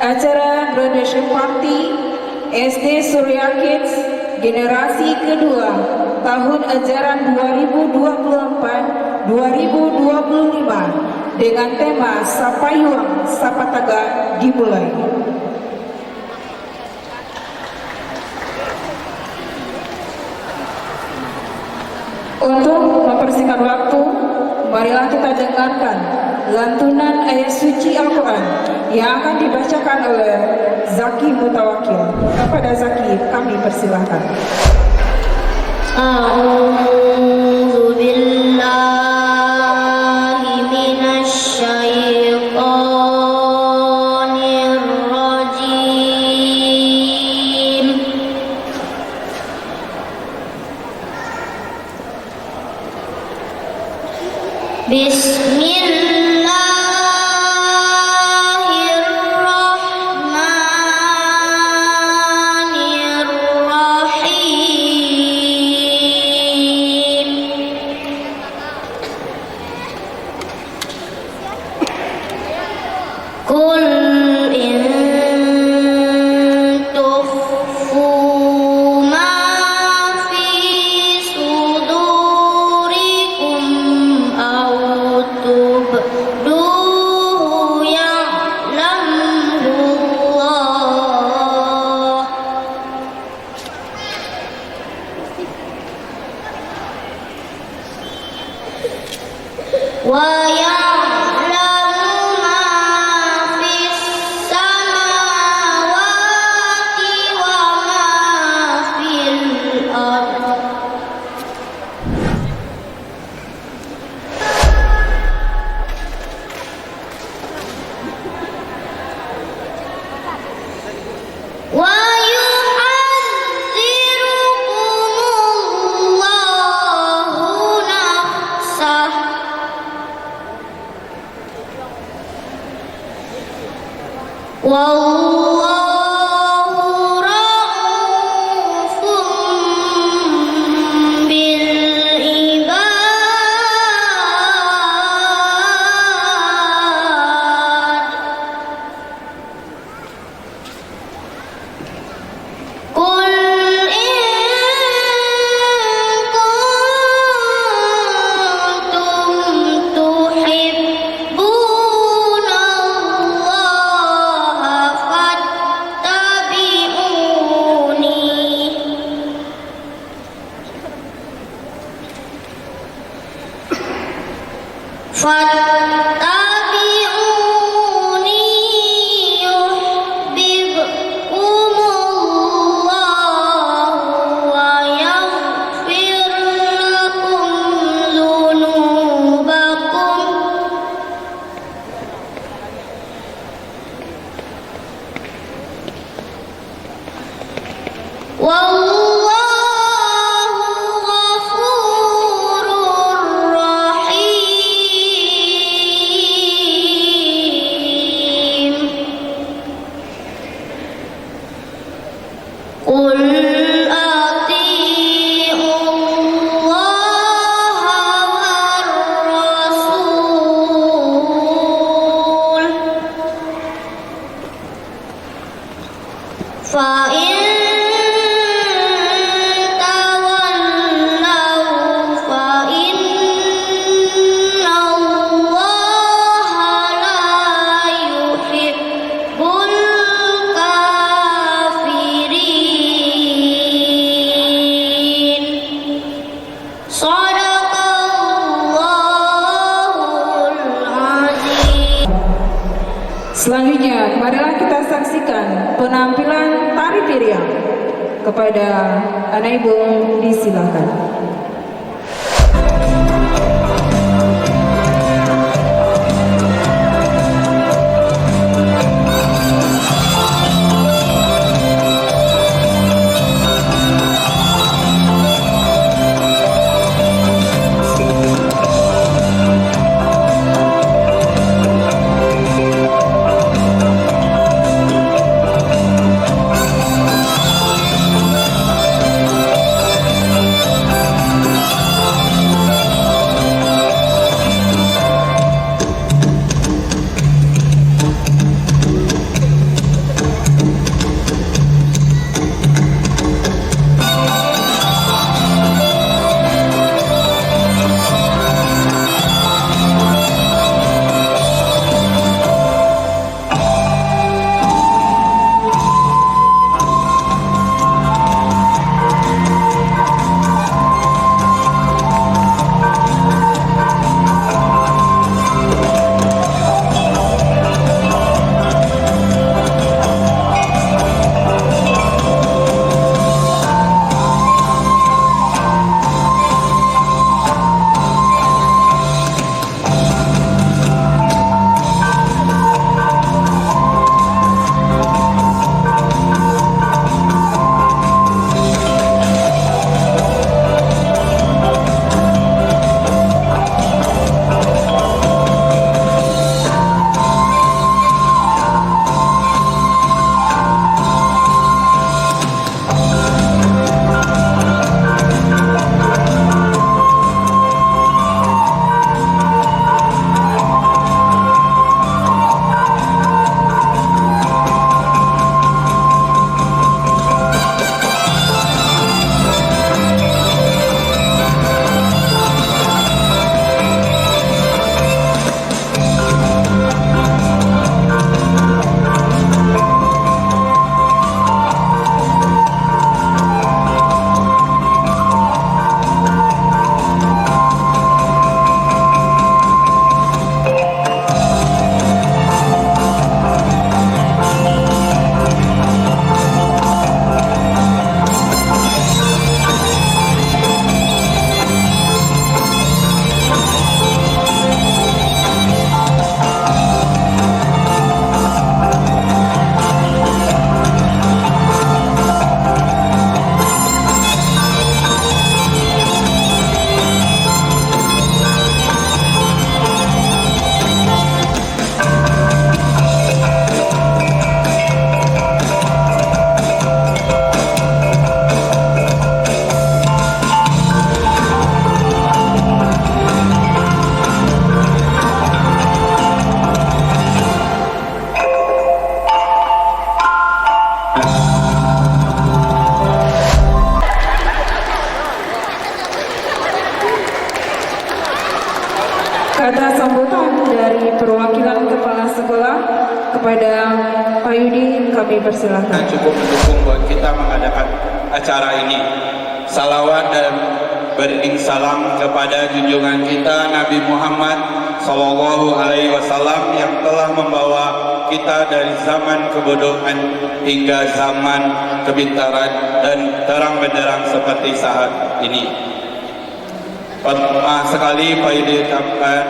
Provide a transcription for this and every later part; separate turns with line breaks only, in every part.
Acara graduation party SD Surya Kids generasi kedua tahun ajaran 2024-2025 dengan tema Sapayuang Sapataga dimulai. Untuk mempersingkat waktu, marilah kita dengarkan lantunan ayat suci Al-Quran yang akan dibacakan oleh Zaki Mutawakil. Kepada Zaki kami persilahkan.
A'udzu billahi minasy syaithanir rajim. Qul in tukhfu ma fi sudurikum aw tubduhu ya'lamhu Allah wa wallahu ra'ufun bil ibad. Qul in kuntum tuhibbuna Allah fattabi'uni yuhibbukumullah wa yaghfir lakum dzunubakum. Wallahu ghafurur rahim. Qul ati'ullaha war rasul fa in
Selanjutnya, marilah kita saksikan penampilan tari piring. Kepada anak ibu disilakan. Kata sambutan dari perwakilan kepala sekolah kepada Pak Yudi, kami persilakan.
Cukup mendukung buat kita mengadakan acara ini. Salawat dan beriring salam kepada junjungan kita Nabi Muhammad Sallallahu Alaihi Wasallam yang telah membawa kita dari zaman kebodohan hingga zaman kebintaran dan terang benderang seperti saat ini. Pertama sekali Pak Yudi ucapkan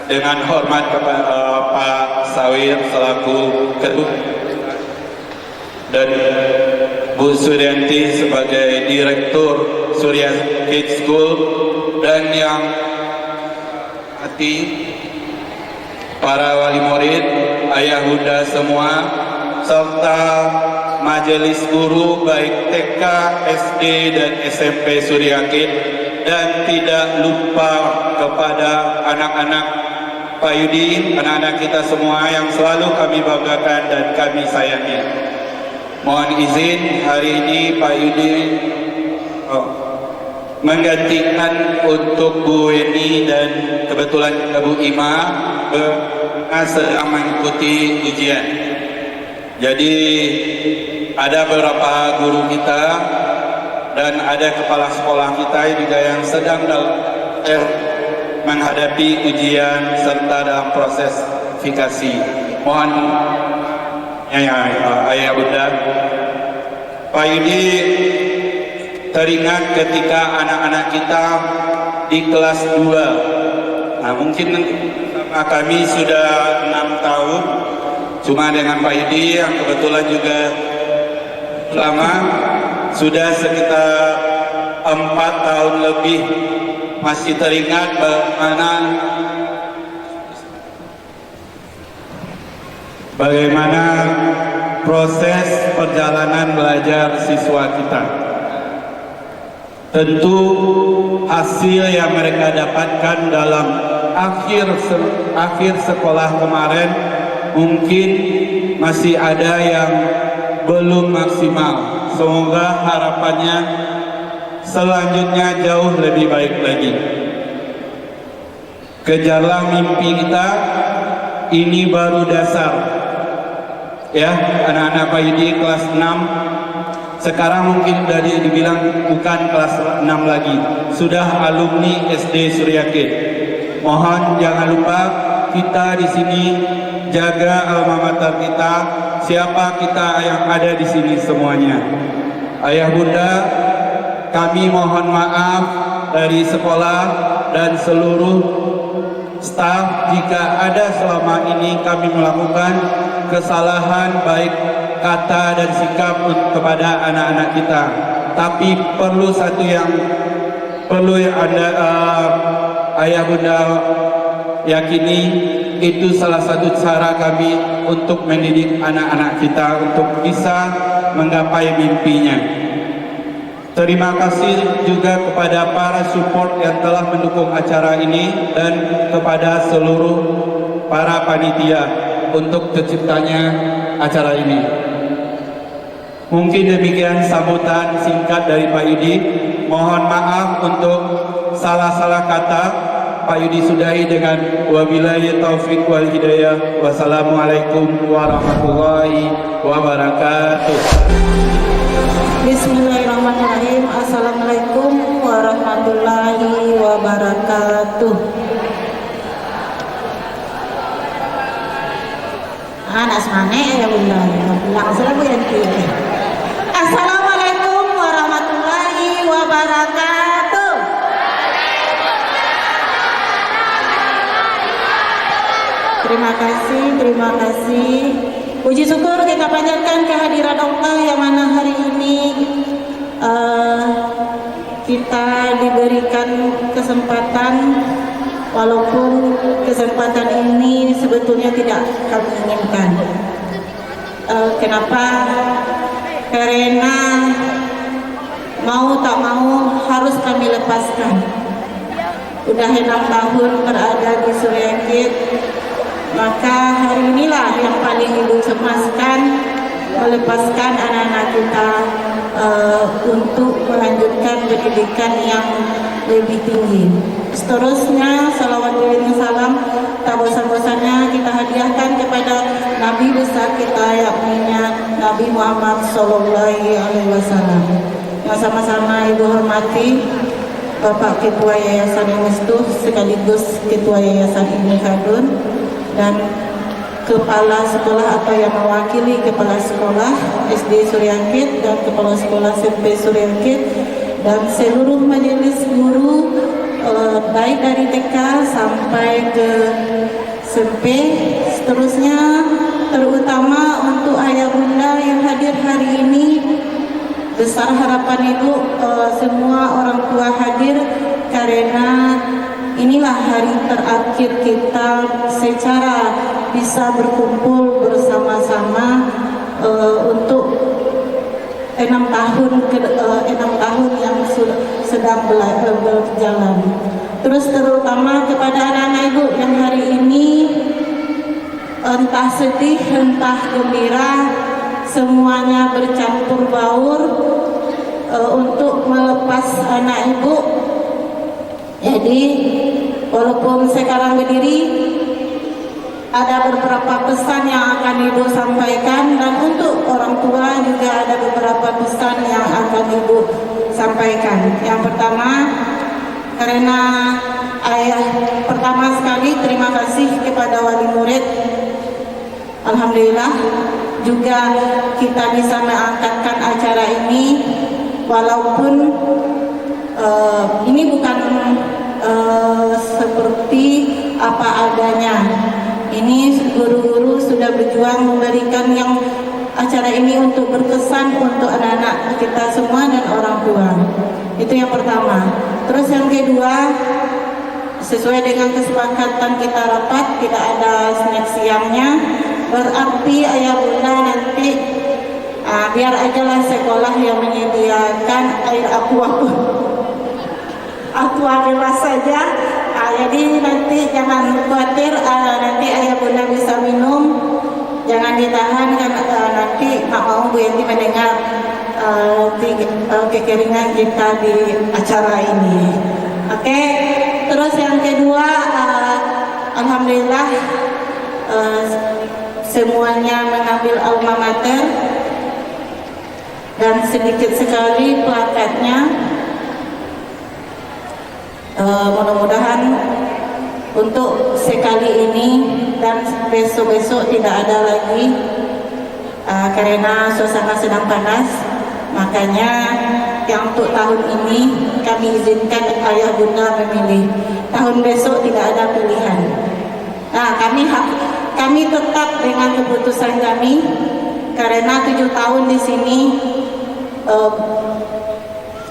dengan hormat kepada Pak Sawir selaku ketua dan Bu Suryanti sebagai Direktur Surya Kids School, dan yang hati para wali murid, ayah bunda semua, serta majelis guru baik TK, SD dan SMP Surya Kids, dan tidak lupa kepada anak-anak Pak Yudi, anak-anak kita semua yang selalu kami banggakan dan kami sayangi. Mohon izin hari ini Pak Yudi menggantikan untuk Bu Weni dan kebetulan Bu Ima sedang mengikuti ujian. Jadi ada beberapa guru kita dan ada kepala sekolah kita juga yang sedang menghadapi ujian serta dalam proses verifikasi. Mohon ayah bunda, Pak Yudi teringat ketika anak-anak kita di kelas 2. Nah, mungkin sama kami sudah 6 tahun, cuma dengan Pak Yudi yang kebetulan juga lama, sudah sekitar 4 tahun lebih, masih teringat bagaimana proses perjalanan belajar siswa kita. Tentu hasil yang mereka dapatkan dalam akhir sekolah kemarin mungkin masih ada yang belum maksimal. Semoga harapannya selanjutnya jauh lebih baik lagi. Kejarlah mimpi kita, ini baru dasar. Ya, anak-anak Pak Yudi kelas 6, sekarang mungkin dari dibilang bukan kelas 6 lagi, sudah alumni SD Surya Kids. Mohon jangan lupa kita di sini jaga alma mater kita, siapa kita yang ada di sini semuanya. Ayah bunda, kami mohon maaf dari sekolah dan seluruh staf jika ada selama ini kami melakukan kesalahan baik kata dan sikap kepada anak-anak kita. Tapi perlu satu yang perlu Anda ayah bunda yakini, itu salah satu cara kami untuk mendidik anak-anak kita untuk bisa menggapai mimpinya. Terima kasih juga kepada para support yang telah mendukung acara ini dan kepada seluruh para panitia untuk terciptanya acara ini. Mungkin demikian sambutan singkat dari Pak Yudi. Mohon maaf untuk salah-salah kata. Pak Yudi sudahi dengan wabillahi taufiq wal hidayah. Wassalamualaikum warahmatullahi wabarakatuh.
Bismillahirrahmanirrahim. Assalamualaikum warahmatullahi wabarakatuh. Anak semane ya bunda, bilang selalu yang tinggi. Assalamualaikum warahmatullahi wabarakatuh. Terima kasih. Puji syukur kita panjatkan kehadiran Allah yang mana hari ini kita diberikan kesempatan, walaupun kesempatan ini sebetulnya tidak kami inginkan. Kenapa? Karena mau tak mau harus kami lepaskan. Udah 6 tahun berada di Surya Kids, maka hari inilah yang paling ibu cemaskan, melepaskan anak-anak kita untuk melanjutkan pendidikan yang lebih tinggi. Seterusnya salawat dan salam tak bosan-bosannya kita hadiahkan kepada Nabi besar kita yakni Nabi Muhammad SAW. Yang sama-sama Ibu hormati Bapak Ketua Yayasan Imustuh sekaligus Ketua Yayasan Ibnu Khaldun dan Kepala Sekolah atau yang mewakili Kepala Sekolah SD Suryakit dan Kepala Sekolah SMP Suryakit dan seluruh majelis guru baik dari TK sampai ke SMP, seterusnya terutama untuk ayah bunda yang hadir hari ini. Besar harapan Ibu semua orang tua hadir karena inilah hari terakhir kita secara bisa berkumpul bersama-sama untuk 6 tahun yang sedang berjalan. Terus terutama kepada anak-anak Ibu yang hari ini entah sedih, entah gembira, semuanya bercampur baur untuk melepas anak Ibu. Jadi walaupun sekarang berdiri, ada beberapa pesan yang akan Ibu sampaikan dan untuk orang tua juga ada beberapa pesan yang akan Ibu sampaikan. Yang pertama, karena pertama sekali terima kasih kepada wali murid. Alhamdulillah juga kita bisa mengangkatkan acara ini walaupun ini bukan seperti apa adanya. Ini guru-guru sudah berjuang memberikan yang acara ini untuk berkesan untuk anak-anak kita semua dan orang tua. Itu yang pertama. Terus yang kedua, sesuai dengan kesepakatan kita rapat tidak ada snack siangnya. Berarti ayah bunda nanti biar ajalah sekolah yang menyediakan air aqua bebas saja. Jadi nanti jangan khawatir, nanti ayah bunda bisa minum, jangan ditahan kan nanti mak mau Bu Yanti mendengar kekeringan kita di acara ini. Oke. Terus yang kedua, alhamdulillah semuanya mengambil alma mater dan sedikit sekali plakatnya. Mudah-mudahan untuk sekali ini dan besok-besok tidak ada lagi karena suasana sedang panas. Makanya yang untuk tahun ini kami izinkan ayah bunda memilih. Tahun besok tidak ada pilihan. Nah, kami tetap dengan keputusan kami karena 7 tahun di sini.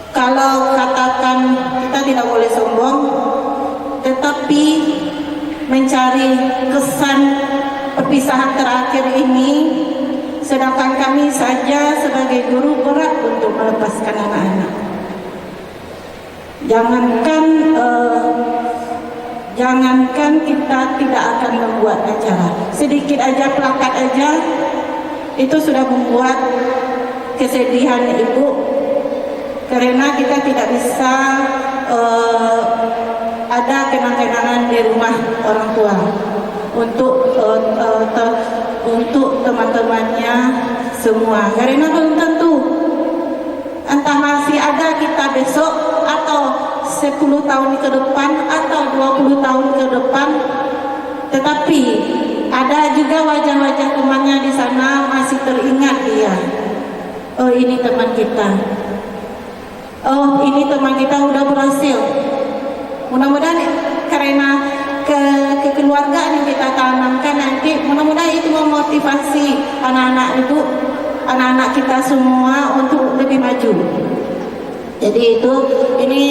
Kalau katakan kita tidak boleh sombong, tetapi mencari kesan perpisahan terakhir ini, sedangkan kami saja sebagai guru berat untuk melepaskan anak-anak. Jangankan kita tidak akan membuat acara, sedikit aja plakat aja itu sudah membuat kesedihan Ibu. Karena kita tidak bisa ada kenang-kenangan di rumah orang tua untuk teman-temannya semua. Karena belum tentu entah masih ada kita besok atau 10 tahun ke depan atau 20 tahun ke depan, tetapi ada juga wajah-wajah temannya di sana masih teringat dia. Oh, ini teman kita. Oh, ini teman kita udah berhasil. Mudah-mudahan karena kekeluargaan yang kita tanamkan nanti, mudah-mudahan itu memotivasi anak-anak kita semua untuk lebih maju. Jadi ini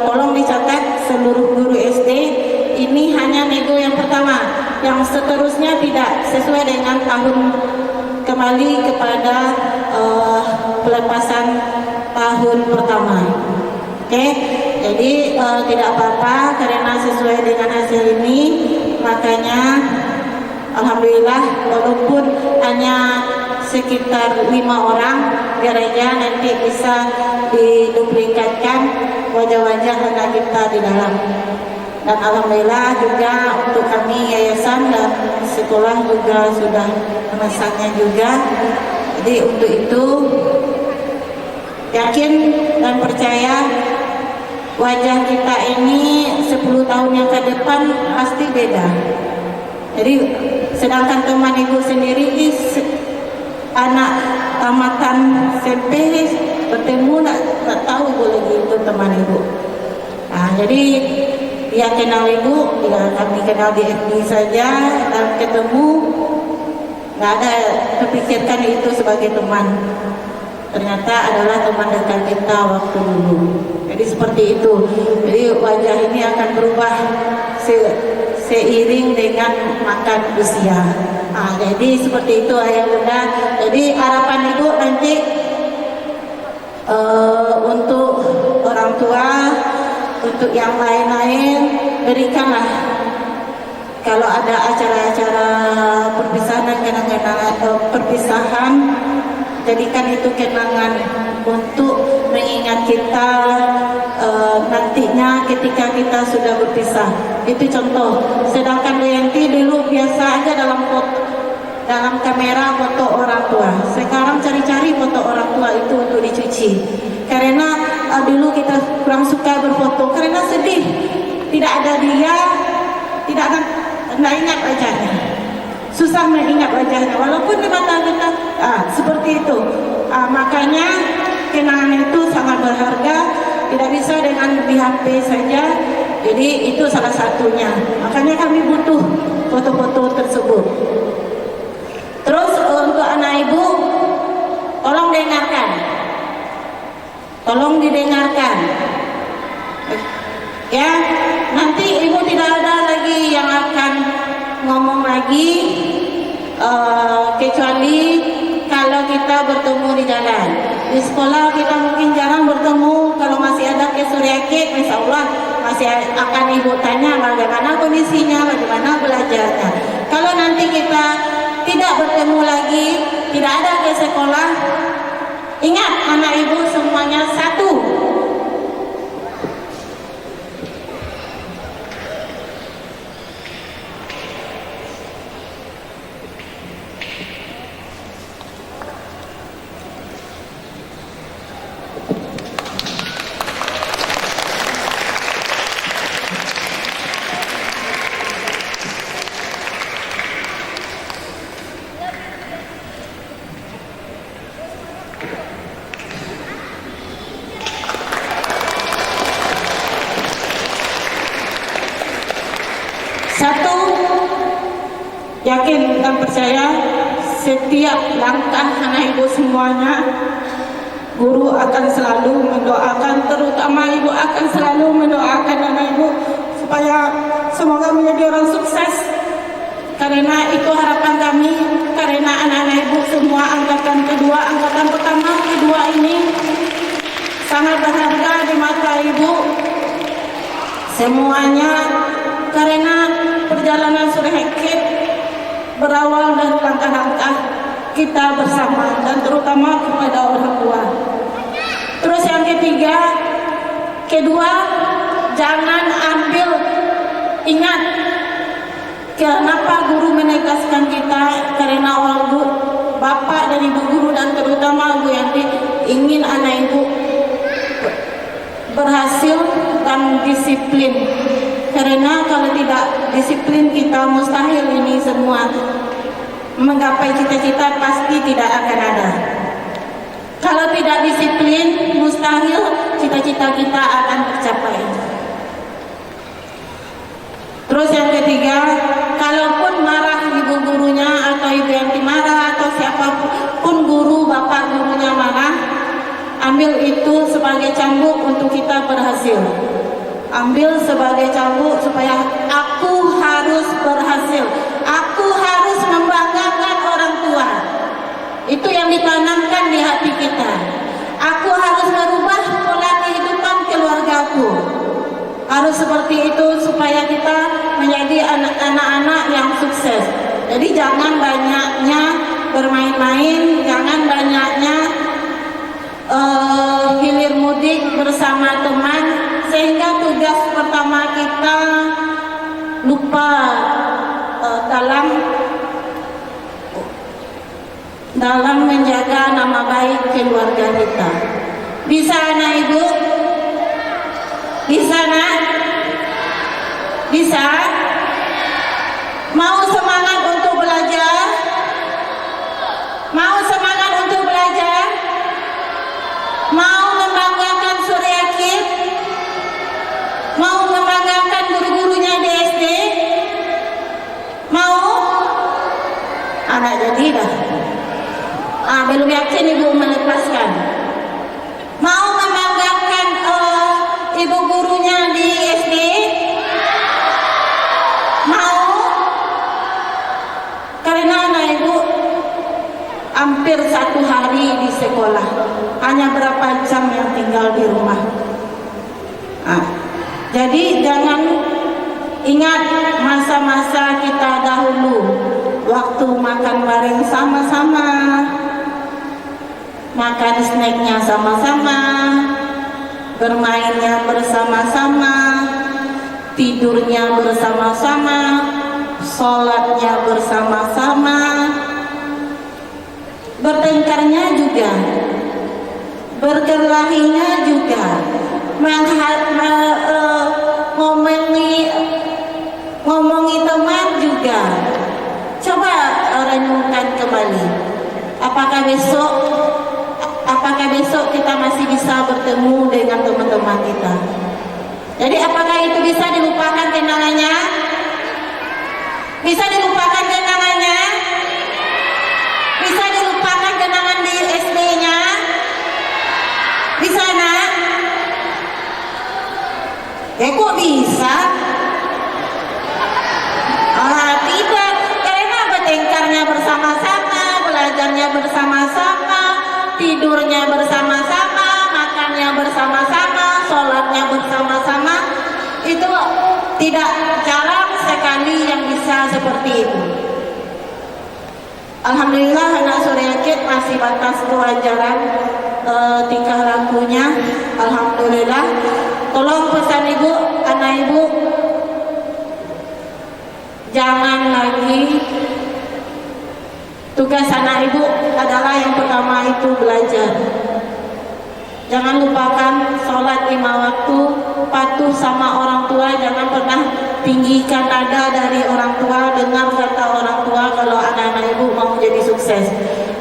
tolong dicatat seluruh guru SD. Ini hanya nego yang pertama. Yang seterusnya tidak sesuai dengan tahun kembali kepada pelepasan tahun pertama. Oke, jadi tidak apa-apa karena sesuai dengan hasil ini. Makanya alhamdulillah walaupun hanya sekitar 5 orang, biar aja nanti bisa diduplikatkan wajah-wajah anak kita di dalam. Dan alhamdulillah juga untuk kami yayasan dan sekolah juga sudah memesannya juga. Jadi untuk itu yakin dan percaya wajah kita ini 10 tahun yang ke depan pasti beda. Jadi sedangkan teman ibu sendiri anak tamatan SMP bertemu tak tahu ibu lagi itu teman ibu. Nah, jadi dia kenal ibu, ya kami kenal di FB saja dan ketemu, nggak ada terpikirkan itu sebagai teman. Ternyata adalah teman dekat kita waktu dulu. Jadi seperti itu. Jadi wajah ini akan berubah seiring dengan makan usia. Nah, jadi seperti itu ayah bunda. Jadi harapan ibu nanti untuk orang tua, untuk yang lain-lain, berikanlah kalau ada acara-acara perpisahan, kenangan atau perpisahan, jadikan itu kenangan untuk mengingat kita nantinya ketika kita sudah berpisah. Itu contoh. Sedangkan Dayanti dulu biasa aja dalam kamera foto orang tua. Sekarang cari-cari foto orang tua itu untuk dicuci. Karena dulu kita kurang suka berfoto karena sedih. Tidak ada dia, tidak ingat wajahnya. Susah mengingat wajahnya walaupun di mata kita seperti itu. Makanya kenangan itu sangat berharga, tidak bisa dengan di HP saja. Jadi itu salah satunya. Makanya kami butuh foto-foto tersebut. Terus untuk anak ibu, tolong dengarkan, tolong didengarkan. Ya, nanti ibu tidak ada lagi yang akan ngomong lagi kecuali kalau kita bertemu di jalan. Di sekolah kita mungkin jarang bertemu. Kalau masih ada kesuriakit, insya Allah masih akan ibu tanya bagaimana kondisinya, bagaimana belajarnya. Kalau nanti kita tidak bertemu lagi, tidak ada ke sekolah, ingat anak ibu semuanya satu. Satu, yakin dan percaya setiap langkah anak ibu semuanya, guru akan selalu mendoakan, terutama ibu akan selalu mendoakan anak ibu supaya semoga menjadi orang sukses. Karena itu harapan kami, karena anak-anak ibu semua angkatan kedua, angkatan pertama, kedua ini sangat berharga di mata ibu semuanya. Karena perjalanan Surhekit berawal dari langkah-langkah kita bersama dan terutama kepada orang tua. Terus yang kedua, jangan ambil, ingat kenapa guru menegaskan kita, karena ibu, bapak dan ibu guru dan terutama Bu Yanti ingin anak ibu berhasil dan disiplin. Karena kalau tidak disiplin kita mustahil ini semua menggapai cita-cita pasti tidak akan ada. Kalau tidak disiplin mustahil cita-cita kita akan tercapai. Terus yang ketiga, kalaupun marah ibu gurunya atau ibu yang marah atau siapapun guru, bapak gurunya marah, ambil itu sebagai cambuk untuk kita berhasil. Ambil sebagai cambuk supaya aku harus berhasil. Aku harus membanggakan orang tua. Itu yang ditanamkan di hati kita. Aku harus merubah pola kehidupan keluargaku. Harus seperti itu supaya kita menjadi anak-anak yang sukses. Jadi jangan banyaknya bermain-main, jangan banyaknya hilir mudik bersama teman, sehingga tugas pertama kita lupa dalam menjaga nama baik keluarga kita. Bisa anak ibu? Bisa nak? Bisa? Mau semangat untuk belajar? Mau semangat untuk belajar? Mau membanggakan Surya Kids? Mau membanggakan guru-gurunya di SD? Mau? Anak jadi dah. Belum yakin ibu melepaskan. Mau membanggakan ibu gurunya di SD? Mau? Karena anak ibu hampir 1 hari di sekolah, hanya berapa jam yang tinggal di rumah. Jadi jangan, ingat masa-masa kita dahulu, waktu makan bareng sama-sama, makan snacknya sama-sama, bermainnya bersama-sama, tidurnya bersama-sama, sholatnya bersama-sama, bertengkarnya juga, berkelahinya juga, ngomongi teman juga. Coba renungkan kembali, apakah besok kita masih bisa bertemu dengan teman-teman kita? Jadi apakah itu bisa dilupakan kenangannya? Bisa dilupakan kenangannya? Bisa dilupakan kenangan di SD-nya? Bisa nak? Ya kok bisa? Tidak, karena bertengkarnya bersama-sama, belajarnya bersama-sama, tidurnya bersama-sama, makannya bersama-sama, sholatnya bersama-sama. Itu tidak jarang sekali yang bisa seperti itu. Alhamdulillah anak Surya Kids masih batas kewajaran tingkah lakunya. Alhamdulillah. Tolong pesan ibu, anak ibu, jangan lagi, tugas anak ibu adalah yang pertama itu belajar. Jangan lupakan sholat 5 waktu, patuh sama orang tua, jangan pernah tinggikan nada dari orang tua, dengar kata orang tua kalau anak-anak ibu mau jadi sukses.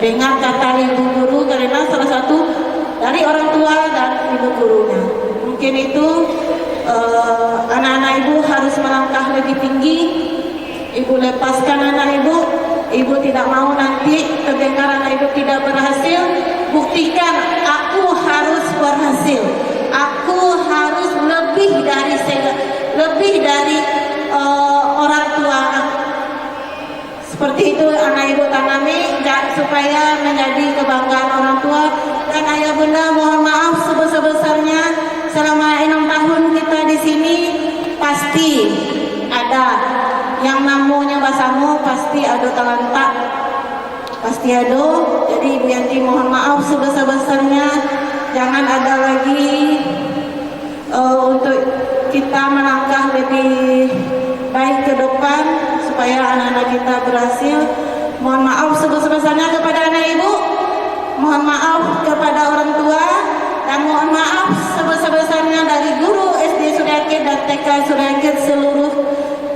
Dengar kata ibu guru, karena salah satu dari orang tua dan ibu gurunya. Mungkin itu anak-anak ibu harus melangkah lebih tinggi. Ibu lepaskan anak ibu, ibu tidak mau nanti terdengar anak ibu tidak berhasil. Buktikan aku harus berhasil, aku harus lebih dari orang tua. Seperti itu anak ibu tanami supaya menjadi kebanggaan orang tua. Dan ayah bunda mohon maaf sebesar-besarnya, selama 6 tahun kita di sini pasti ada yang namanya basamu, pasti ada talantak, pasti ada. Jadi Ibu Yanti mohon maaf sebesar-besarnya, jangan ada lagi untuk kita melangkah lebih baik ke depan supaya anak-anak kita berhasil. Mohon maaf sebesar-besarnya kepada anak ibu, mohon maaf kepada orang tua, dan mohon maaf sebesar-besarnya dari guru SD Surya Kids dan TK Surya Kids seluruh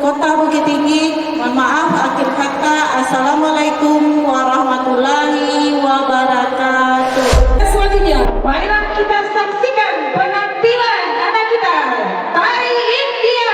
Kota Bukit Tinggi. Mohon maaf, akhir kata, assalamualaikum warahmatullahi wabarakatuh.
Selanjutnya, marilah kita saksikan penampilan anak kita, Tari India.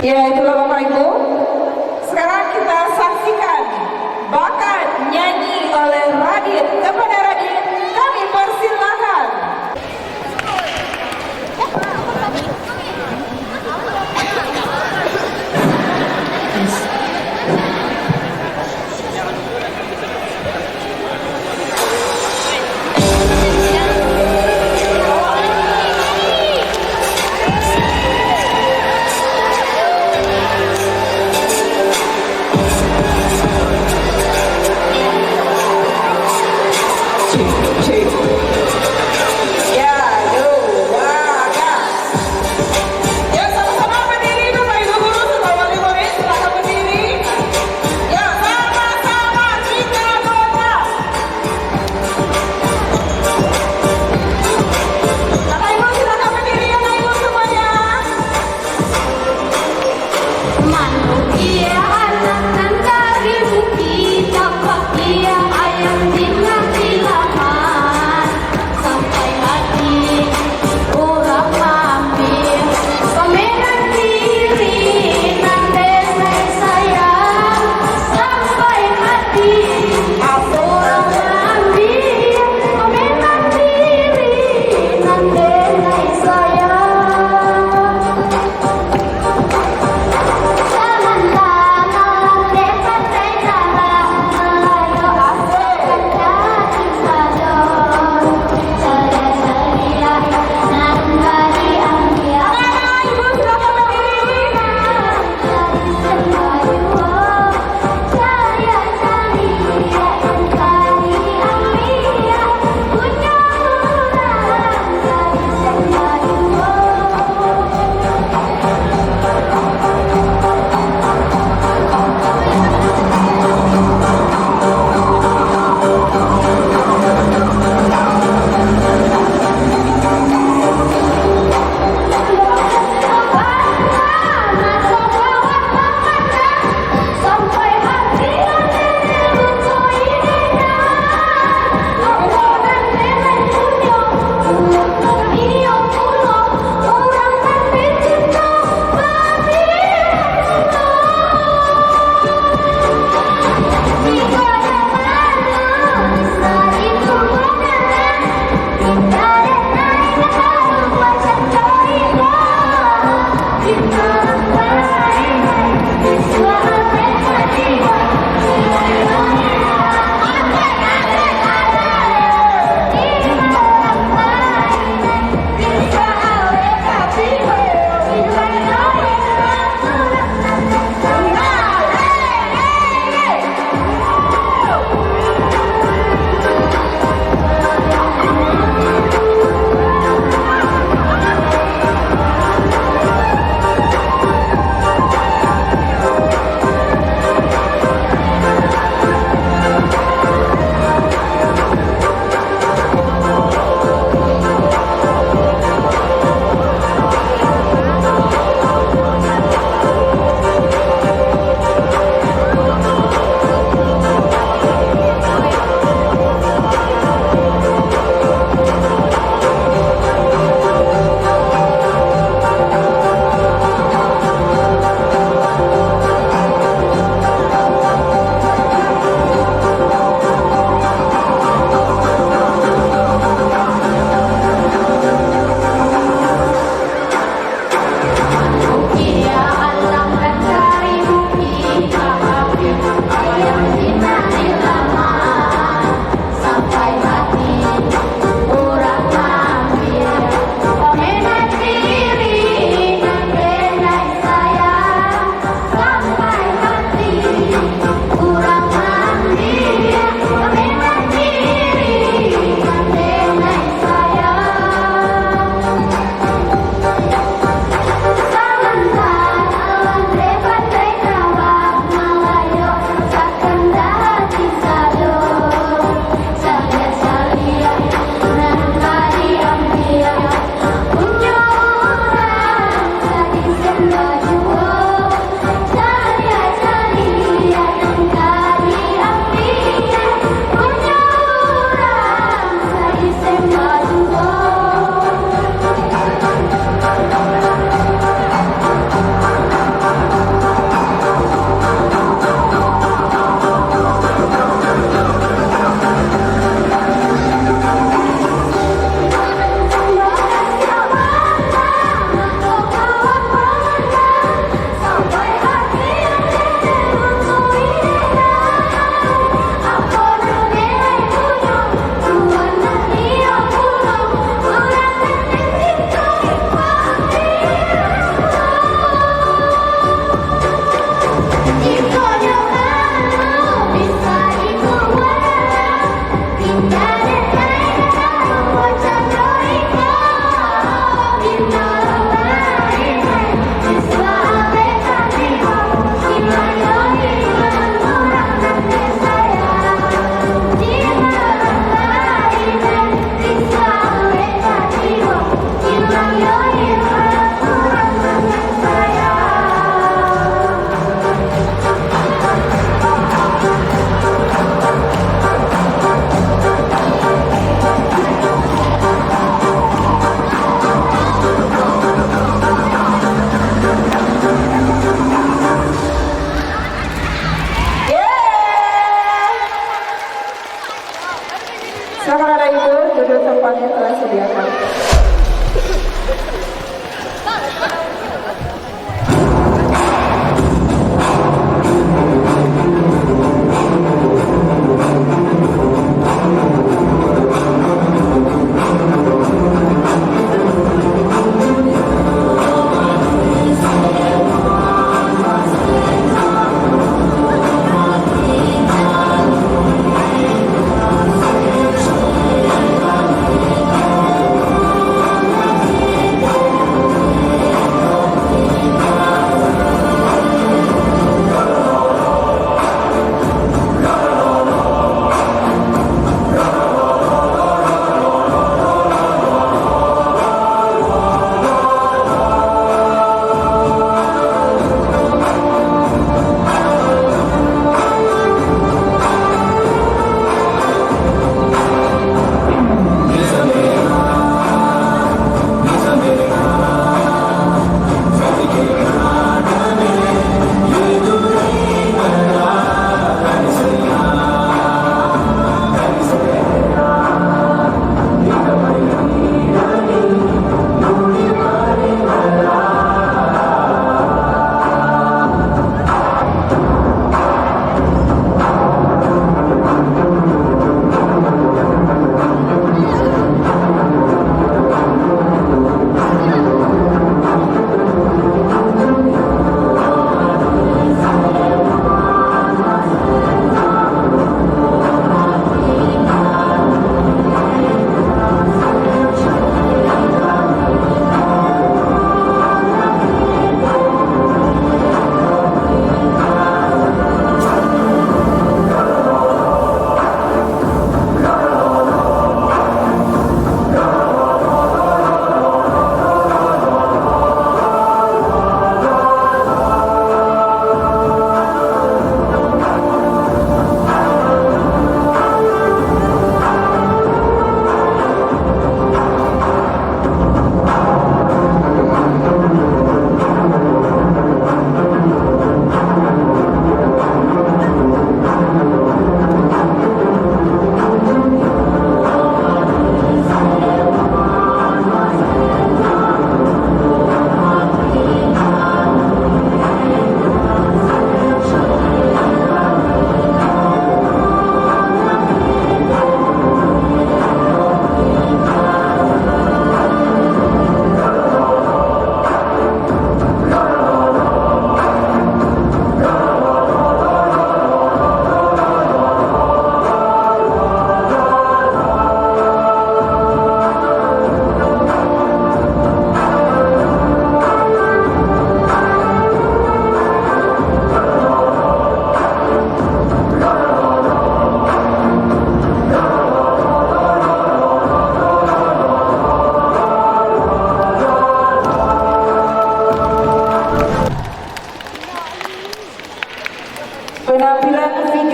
Ya, itulah Bapak Ibu. Sekarang kita saksikan bakat nyanyi oleh Radit. Kepada Radit, kami persilakan.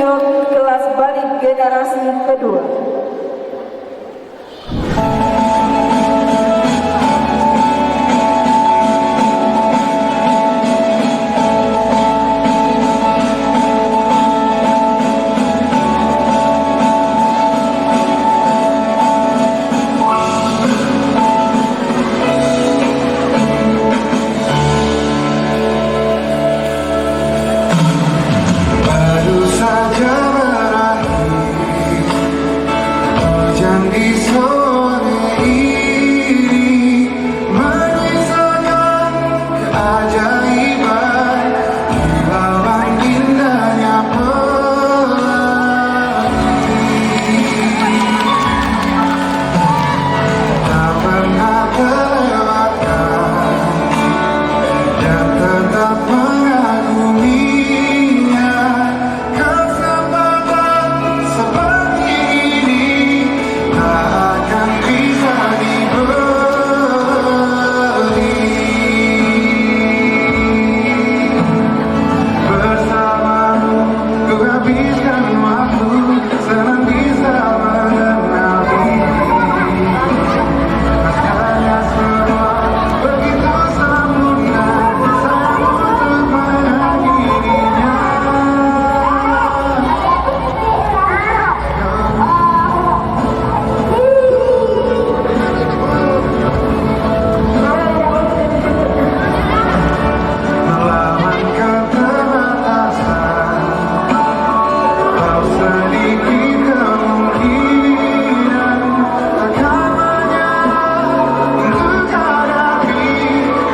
untuk kelas balik generasi kedua.
Baru saja berakhir hujan di sore ini, menyisakan keajaiban kilauan indahnya pelangi. Tak pernah terlewatkan dan tetap mengaguminya. Kesempatan seperti ini tak akan bisa dibeli. Bersamamu ku habiskan waktu, senang bisa mengenal diri. Rasanya semua begitu sempurna, saya untuk mengakhirinya. Melawan keterbatasan, walau sedikit kemungkinan akan menyerah untuk hadapi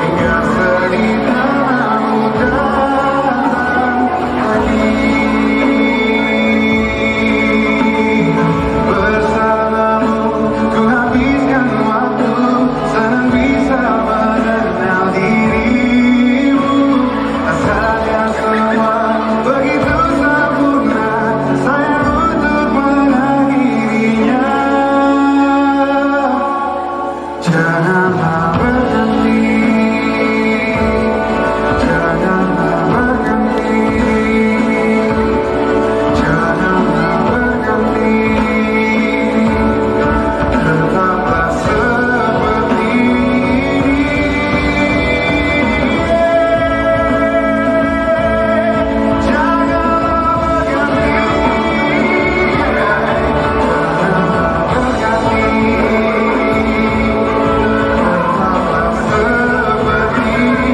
hingga sedih tak mau datang lagi. Bersamamu ku habiskan waktu, senang bisa mengenal dirimu. Rasanya semua begitu sempurna, saya untuk mengakhirinya. Janganlah berhenti, janganlah berhenti, janganlah berhenti. Tetaplah seperti ini. Janganlah berhenti, janganlah berhenti. Tetaplah seperti ini.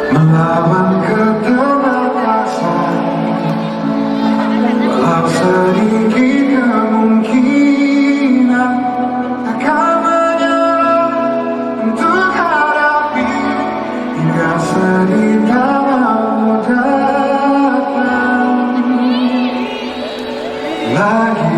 Melawan keterbatasan, walau sedikit kemungkinan akan menyerah untuk hadapi hingga sedih tak mau datang lagi.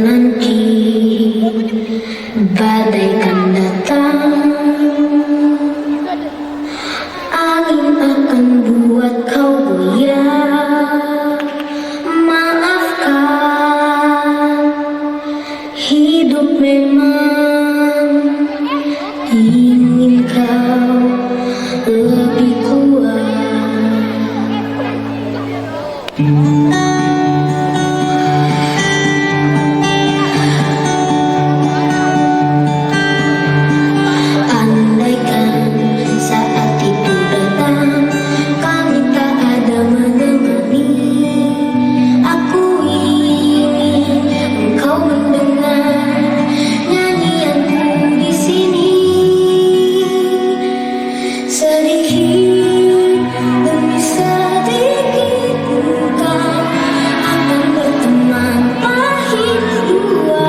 menanti badai kan datang, angin akan buat kau goyah. Maafkan, hidup memang ingin kau lebih kuat. Andaikan saat itu datang, kami tak ada menemani. Aku ingin engkau mendengar nyanyianku di sini. Sedikit demi sedikit bukan akan berteman pahit dua,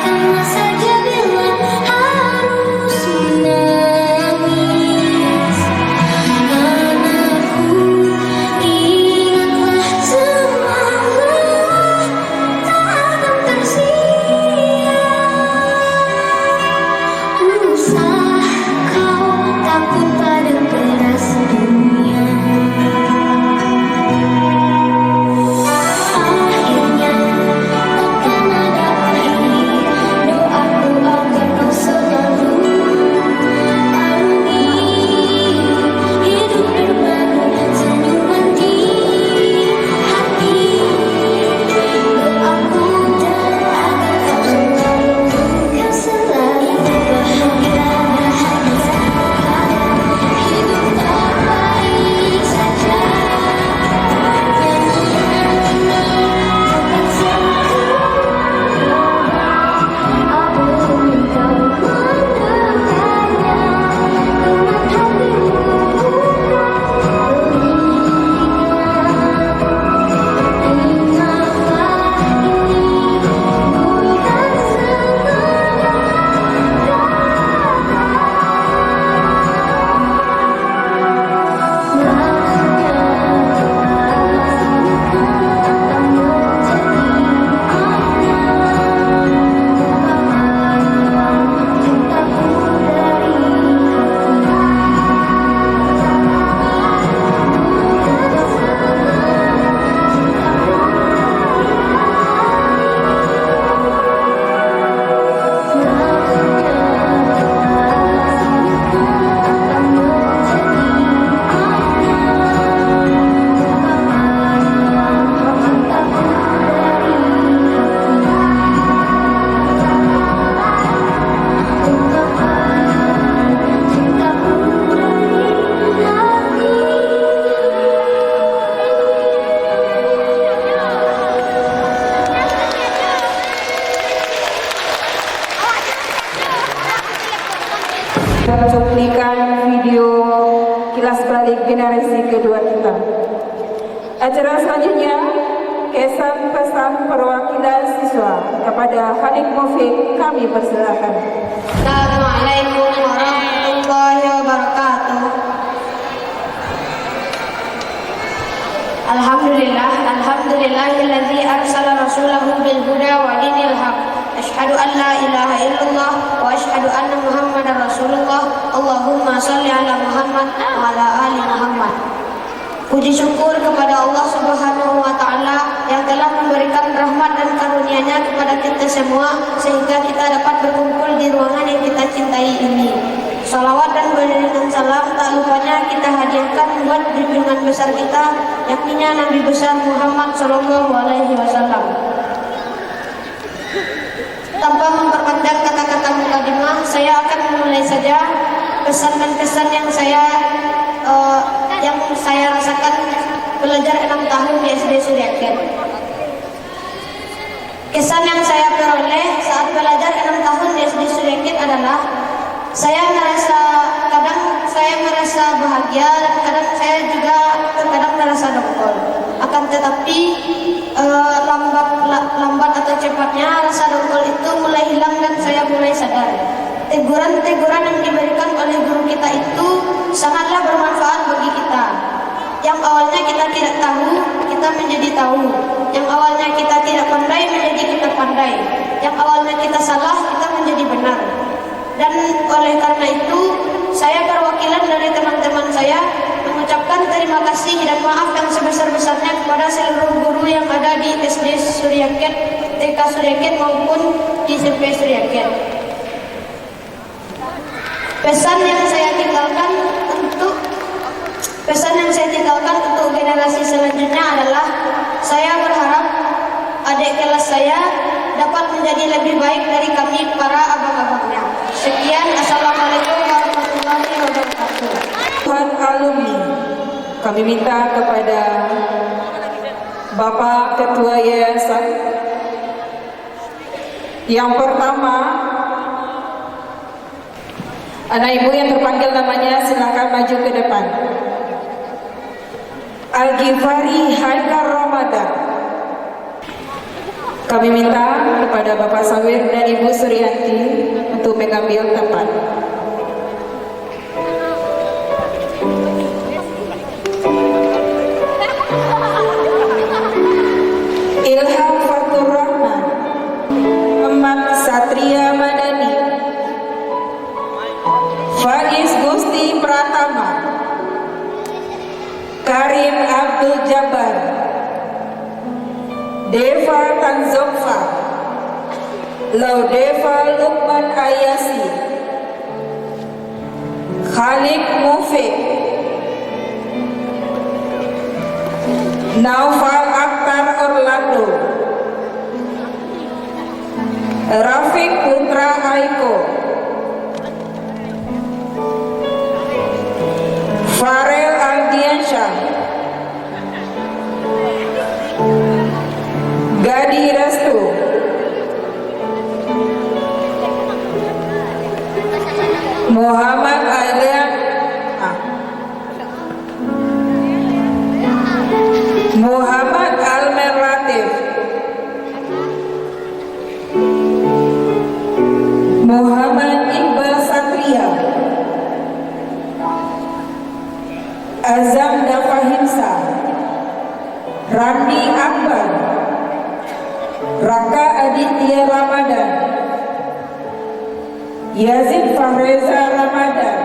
karena saja bila harus menangis. Anakku, ingatlah semangat tak akan tersia. Usah kau takut pada keras dunia. Akhirnya takkan ada akhir. Doaku agar kau selalu arungi hidup berbagi senyuman di hati. Doaku dan agar kau selalu bahagia. Hidup tak baik saja. Akan selalu aku minta mendengarnya dengan hatimu ingatlah ini bukan
cuplikan video kilas balik generasi kedua kita. Acara selanjutnya, kesan pesan perwakilan siswa kepada Khalid Mufiq, kami persilakan.
Assalamualaikum warahmatullahi wabarakatuh. Alhamdulillahilladzi arsala rasulahu bil huda wa dinil haq. Asyhadu an la ilaha illallah wa asyhadu anna Muhammadar Rasulullah. Allahumma shalli ala Muhammad wa ala ali Muhammad. Puji syukur kepada Allah Subhanahu wa taala yang telah memberikan rahmat dan karunia-Nya kepada kita semua sehingga kita dapat berkumpul di ruangan yang kita cintai ini. Salawat dan beriringan salam tak lupanya kita hadiahkan buat junjungan besar kita, yakni Nabi besar Muhammad sallallahu alaihi wasallam. Tanpa memperpanjang kata-kata mukadimah, saya akan memulai saja pesan dan kesan yang saya rasakan belajar 6 tahun di SD Suryaken. Kesan yang saya peroleh saat belajar 6 tahun di SD Suryaken adalah kadang saya merasa bahagia dan kadang saya juga terkadang merasa dongkol. Akan tetapi lambat atau cepatnya rasa dongkol itu mulai hilang dan saya mulai sadar. Teguran-teguran yang diberikan oleh guru kita itu sangatlah bermanfaat bagi kita. Yang awalnya kita tidak tahu, kita menjadi tahu. Yang awalnya kita tidak pandai, menjadi kita pandai. yang awalnya kita salah, kita menjadi benar. Dan oleh karena itu, saya perwakilan dari teman-teman saya mengucapkan terima kasih dan maaf yang sebesar-besarnya kepada seluruh guru yang ada di SD Suryaket, TK Suryaket maupun di SMP Suryaket. Pesan yang saya tinggalkan untuk generasi selanjutnya adalah saya berharap adik kelas saya dapat menjadi lebih baik dari kami para abang-abangnya. Sekian, Assalamualaikum warahmatullahi wabarakatuh.
Tuhan alumni, kami minta kepada Bapak Ketua Yayasan yang pertama, anak ibu yang terpanggil namanya silakan maju ke depan. Al-Ghifari Haikal Ramadan. Kami minta kepada Bapak Sawir dan Ibu Suryanti untuk mengambil tempat. Ilham Fatur Rahman, Ahmad Satria Madani, Faiz Gusti Pratama, Karim Abdul Jabbar, Deva Tanzokfa, Laudeva Lukman Ayasi, Khalid Mufik, Naufal Akhtar Orlando, Rafiq Putra Aiko, Farel Aldiansyah, Gadi Restu, Muhammad Alian, Muhammad Almer Latif, Muhammad Iqbal Satria, Azam Dafahimsa, Randi Akbar, Raka Aditya Ramadan, Yazid Fahreza Ramadan,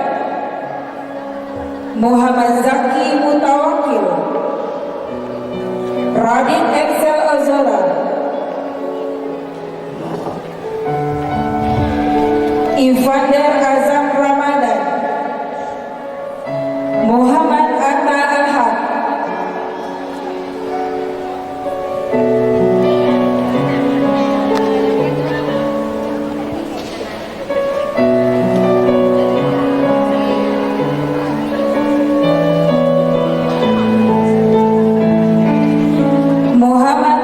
Muhammad Zaki Mutawakil, Radit Excel Ozola, Ivander Azam Ramadan, Muhammad Atta Alhaq, Muhammad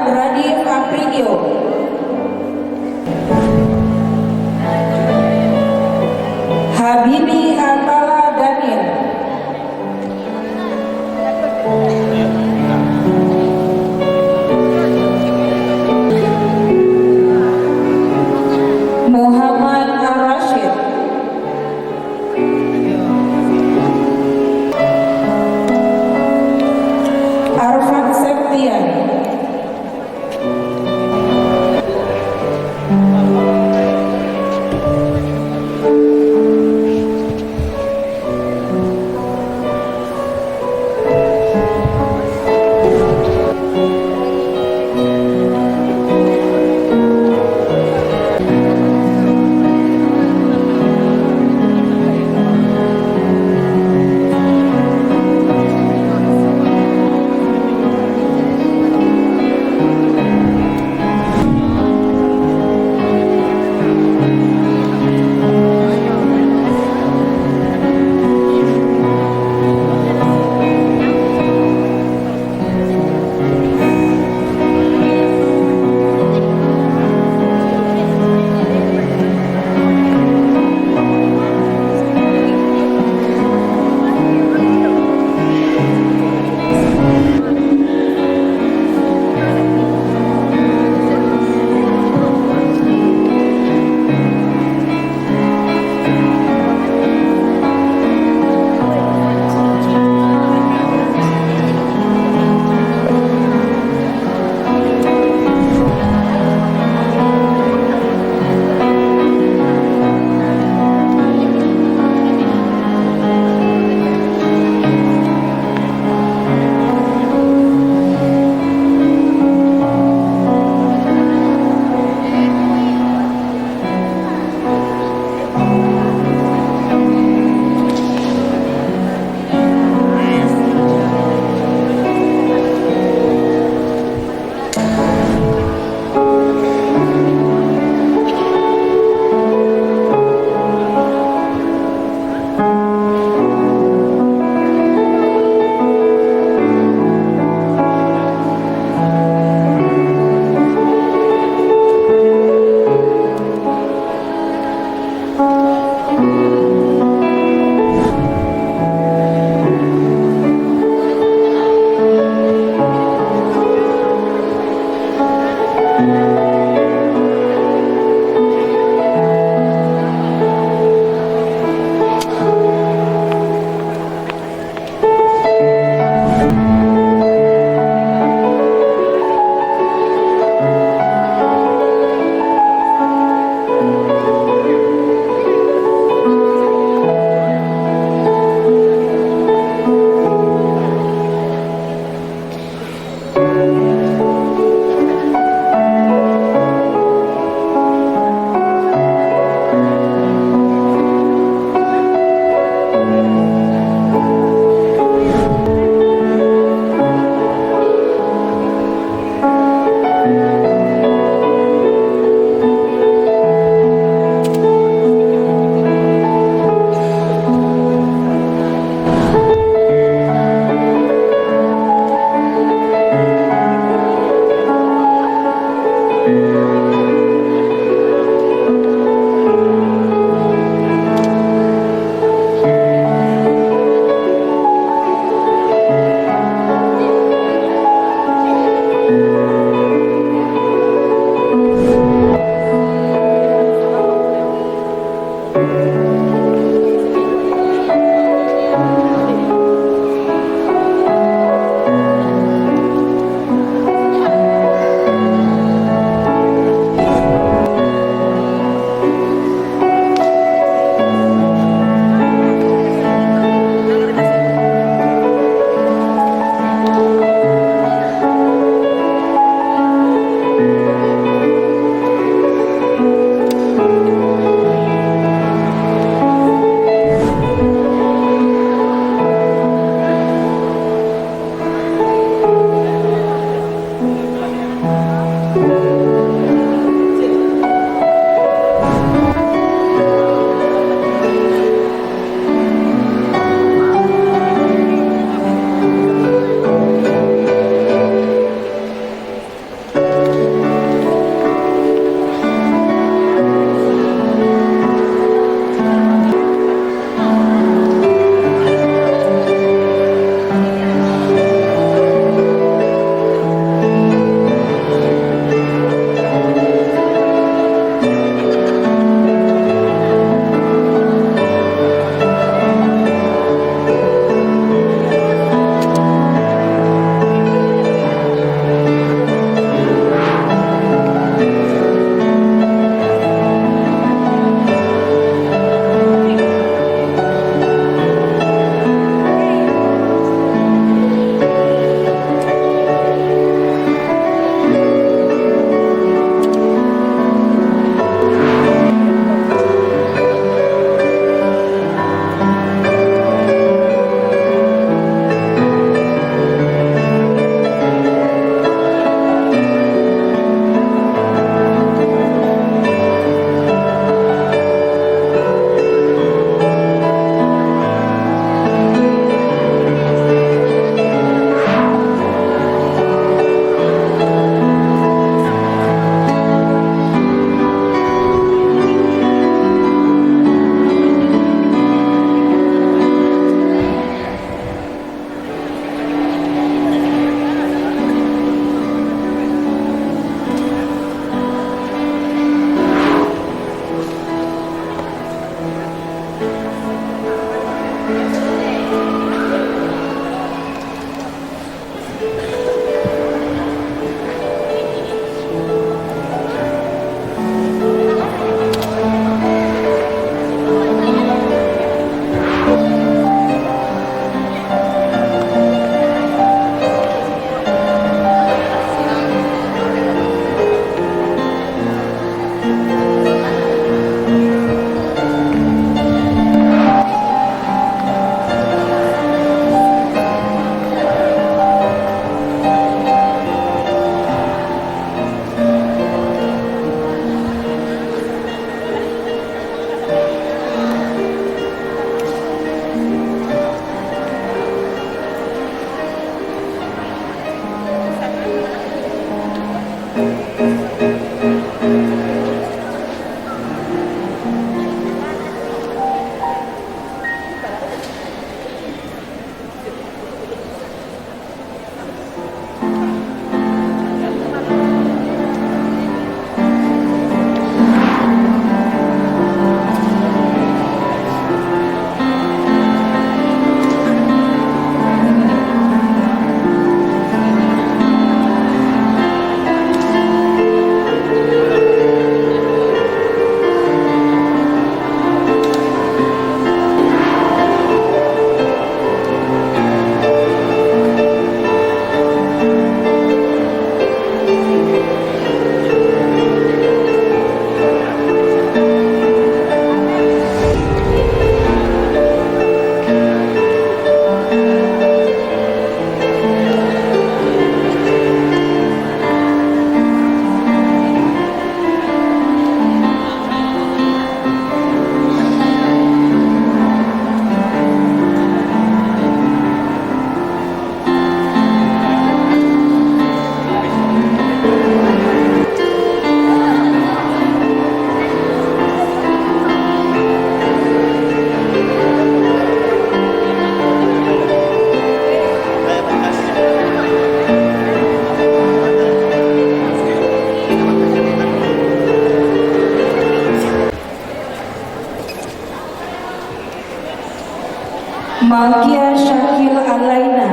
Malkia Syakil Alaina,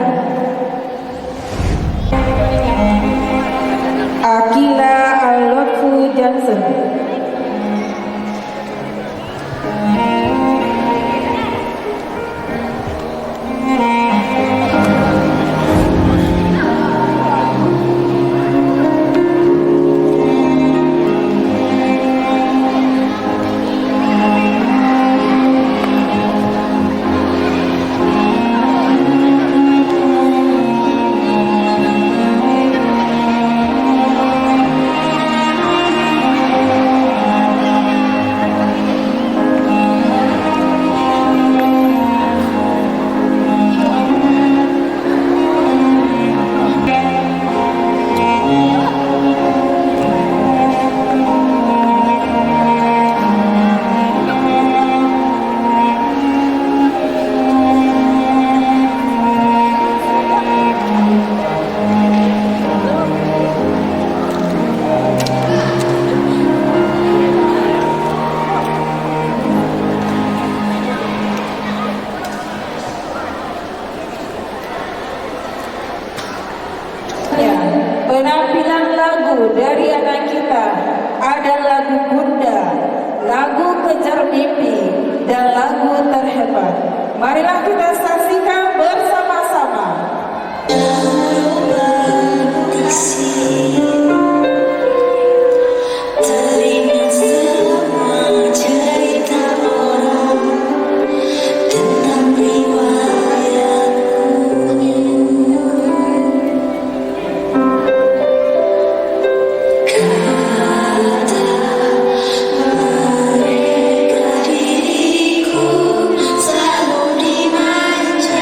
Akila Al-Lutfu Johnson, penampilan lagu dari anak kita ada lagu Bunda, lagu Kejar Mimpi, dan lagu Terhebat. Marilah kita saksikan bersama-sama.
Teringat semua cerita orang tentang riwayatku. Kata mereka diriku selalu dimanja.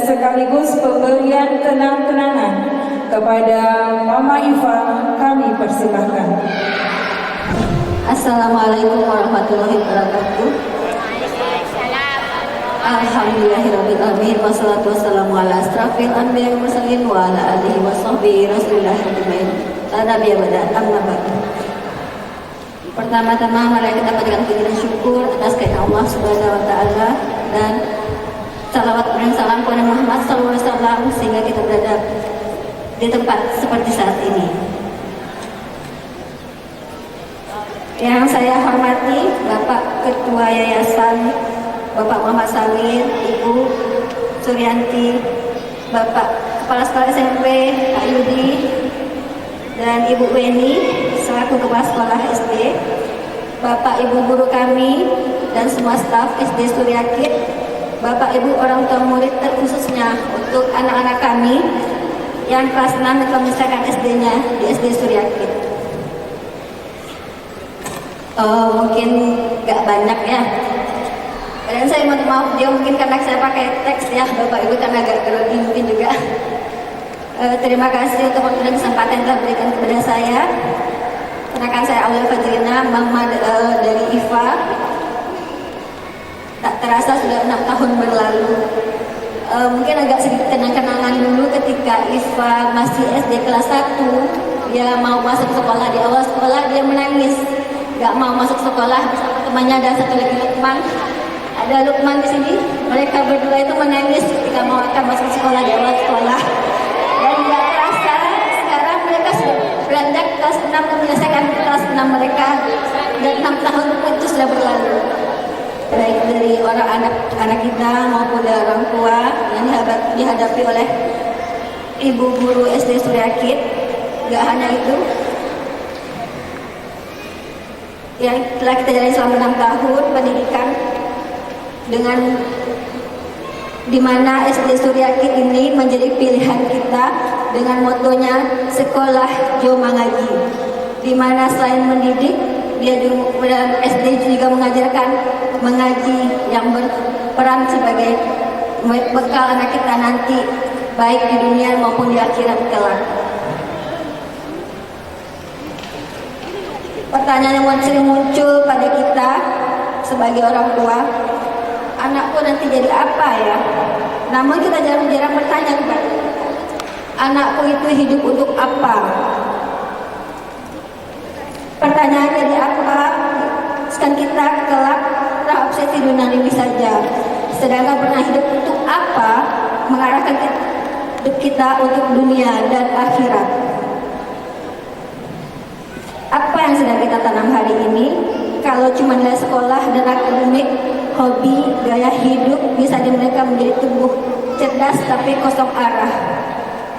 sekaligus pemberian kenang-kenangan kepada Mama Iva kami persilahkan.
Assalamualaikum warahmatullahi wabarakatuh. Alhamdulillahirrabbilalamin. Wassalatu wassalamu ala asrafil anbiya wal mursalin wa ala alihi wa sahbihi rasulillah ajmain. La nabiyya ba'da, amma ba'du. Pertama-tama mari kita panjatkan puji dan syukur atas kehadirat Allah Subhanahu wa taala dan salawat dan salam kepada Muhammad sallallahu alaihi wasallam sehingga kita berada di tempat seperti saat ini. Yang saya hormati Bapak Ketua Yayasan Bapak Muhammad Salir, Ibu Suryanti, Bapak Kepala Sekolah SMP Pak Yudi, dan Ibu Weni selaku Kepala Sekolah SD, Bapak Ibu guru kami dan semua staf SD Suryakit, Bapak Ibu orang tua murid terkhususnya untuk anak-anak kami yang kelas 6 dan menyelesaikan SD-nya di SD Suryakit. Mungkin gak banyak ya. Dan saya mohon maaf dia mungkin karena saya pakai teks ya Bapak Ibu karena agak grogi mungkin juga. Terima kasih untuk waktu dan kesempatan yang telah berikan kepada saya. Perkenalkan saya Aulia Fajrina, Mama dari Iva. Tak terasa sudah 6 tahun berlalu. Mungkin agak sedikit kenang-kenangan dulu ketika Iva masih SD kelas 1. Dia mau masuk sekolah, di awal sekolah dia menangis. Gak mau masuk sekolah bersama temannya dan satu lagi Lukman. Ada Lukman di sini. Mereka berdua itu menangis ketika mau akan masuk sekolah di awal sekolah. Dan gak terasa sekarang mereka sudah beranjak kelas 6 dan menyelesaikan kelas 6 mereka. Dan 6 tahun itu sudah berlalu. Baik dari orang anak kita maupun dari orang tua yang dihadapi oleh ibu guru SD Suryakit. Gak hanya itu, yang telah kita jalani selama 6 tahun pendidikan dengan dimana SD Suryakit ini menjadi pilihan kita dengan motonya sekolah jo mangaji, dimana selain mendidik dia juga SD juga mengajarkan mengaji yang berperan sebagai bekal anak kita nanti baik di dunia maupun di akhirat kelak. Pertanyaan yang sering muncul pada kita sebagai orang tua, anakku nanti jadi apa ya? Namun kita jarang-jarang bertanya kepada anakku itu hidup untuk apa? Pertanyaan jadi apa? Sekarang kita kelak terobsesi dunia ini saja. Sedangkan pernah hidup untuk apa? Mengarahkan hidup kita untuk dunia dan akhirat. Apa yang sedang kita tanam hari ini? Kalau cuma nilai sekolah dan akademik, hobi, gaya hidup bisa mereka menjadi tubuh cerdas tapi kosong arah.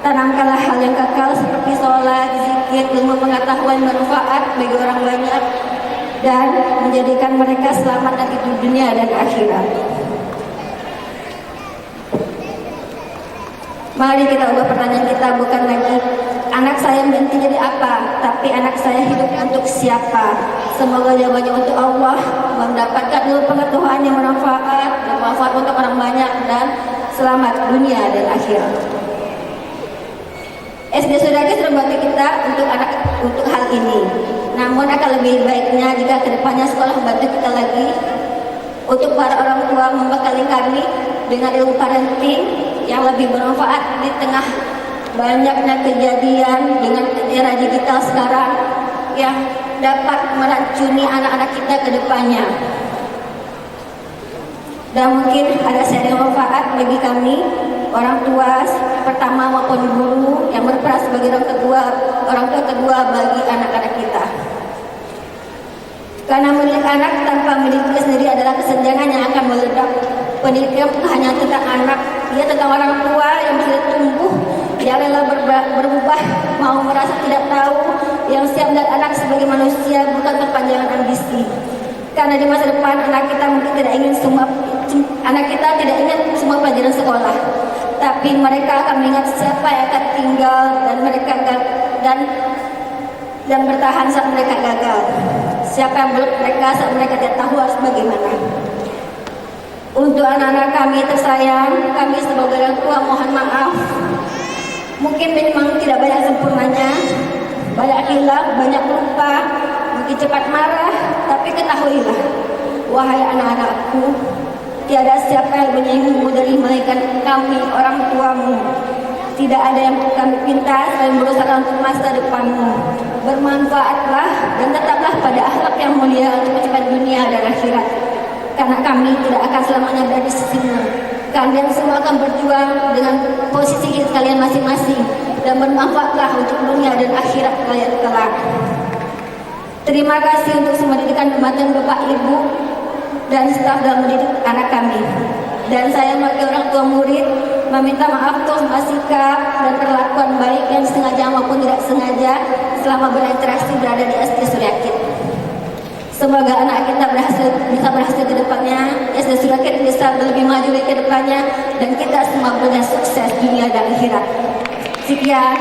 Tanamkanlah hal yang kekal seperti sholat, zikir, ilmu pengetahuan bermanfaat bagi orang banyak dan menjadikan mereka selamat nanti di dunia dan akhirat. Mari kita ubah pertanyaan kita bukan lagi anak saya nanti jadi apa, tapi anak saya hidup untuk siapa. Semoga jawabannya untuk Allah, mendapatkan ilmu pengetahuan yang bermanfaat untuk orang banyak dan selamat dunia dan akhirat. SD Suryakit sudah membantu kita untuk hal ini. Namun akan lebih baiknya jika kedepannya sekolah membantu kita lagi untuk para orang tua membekali kami dengan ilmu parenting yang lebih bermanfaat di tengah banyaknya kejadian dengan era digital sekarang yang dapat meracuni anak-anak kita ke depannya. Dan mungkin ada sharing manfaat bagi kami orang tua pertama maupun guru yang berperan sebagai orang tua kedua bagi anak-anak kita. Karena mendidik anak tanpa mendidik diri sendiri adalah kesenjangan yang akan meledak. Pendidikan bukan hanya tentang anak, dia tentang orang tua yang bisa tumbuh, yang rela berubah, mau merasa tidak tahu, yang siap melihat anak sebagai manusia bukan terpanjangan ambisi. Karena di masa depan anak kita mungkin tidak ingin semua pelajaran sekolah, tapi mereka akan mengingat siapa yang akan tinggal dan mereka dan bertahan saat mereka gagal. Siapa yang meluk mereka saat mereka tidak tahu harus bagaimana. Untuk anak-anak kami tersayang, kami sebagai orang tua mohon maaf. Mungkin memang tidak banyak sempurnanya, banyak hilaf, banyak lupa, mungkin cepat marah, tapi ketahuilah, wahai anak-anakku, tiada siapa yang menyayangimu dari melainkan kami, orang tuamu. Tidak ada yang kami pinta selain berusaha untuk masa depanmu. Bermanfaatlah dan tetaplah pada akhlak yang mulia untuk mencapai dunia dan akhirat. Karena kami tidak akan selamanya berada di sisimu. Kalian semua akan berjuang dengan posisi kalian masing-masing dan bermanfaatlah untuk dunia dan akhirat kalian kelak. Terima kasih untuk semua didikan kematian Bapak Ibu dan staf dalam mendidik anak kami. Dan saya sebagai orang tua murid meminta maaf atas semua sikap dan perlakuan baik yang sengaja maupun tidak sengaja selama berinteraksi berada di SD Suryakit. Semoga anak kita bisa berhasil ke depannya, SD Suryakit bisa lebih maju ke depannya, dan kita semua punya sukses dunia dan akhirat. Sekian,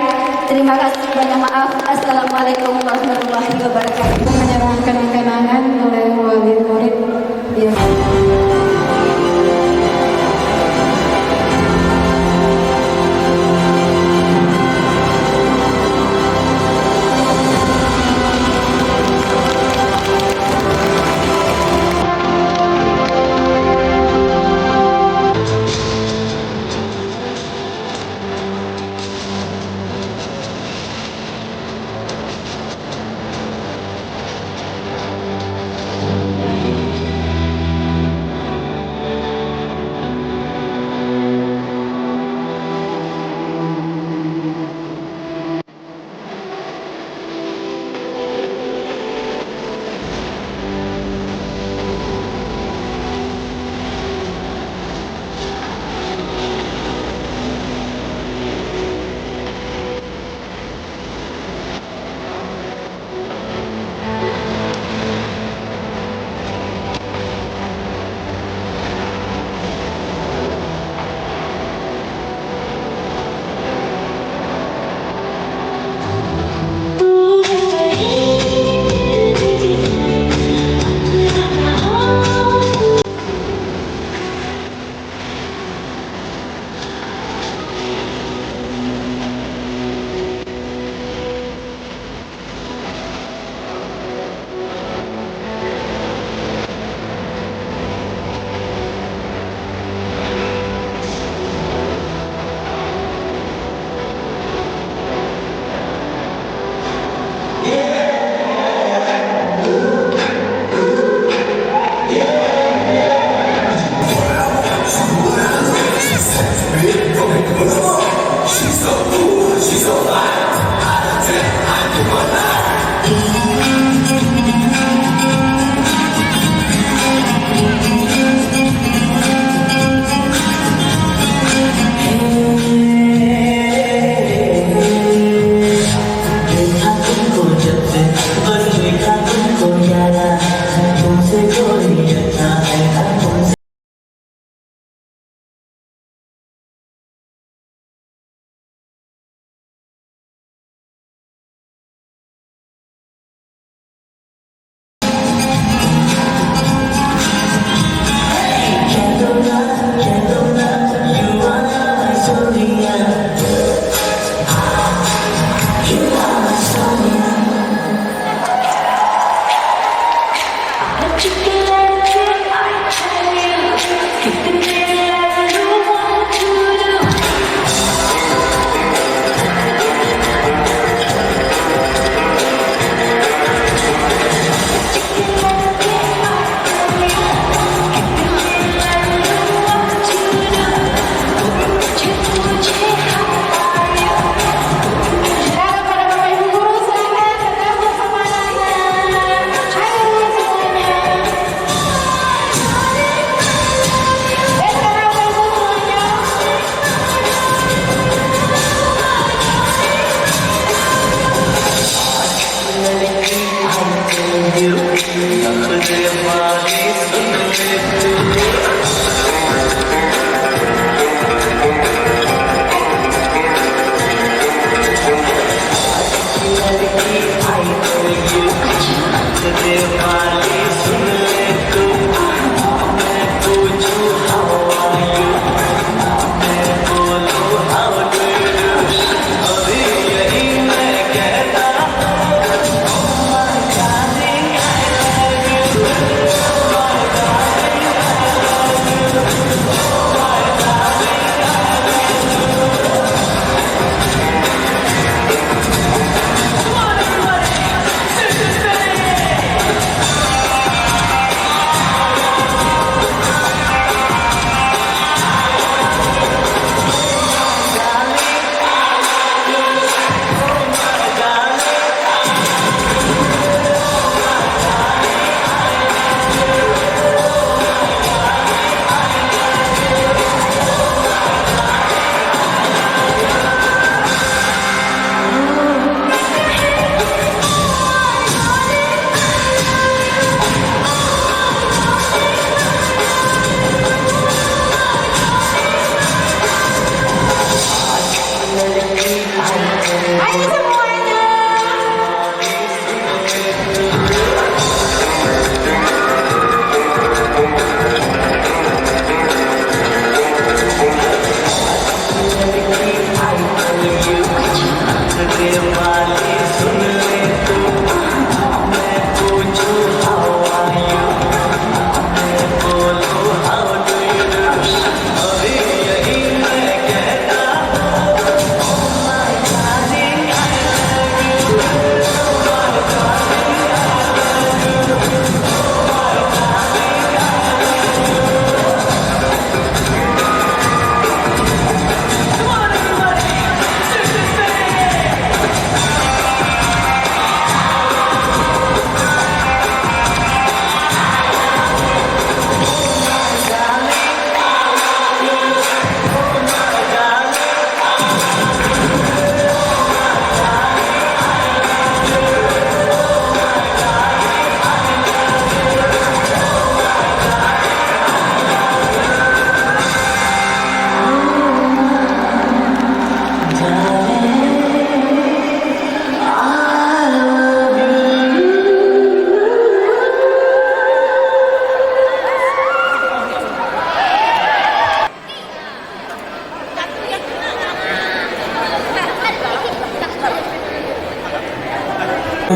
terima kasih, banyak maaf. Assalamualaikum warahmatullahi wabarakatuh.
Menyerahkan kenangan oleh wali murid. Ya.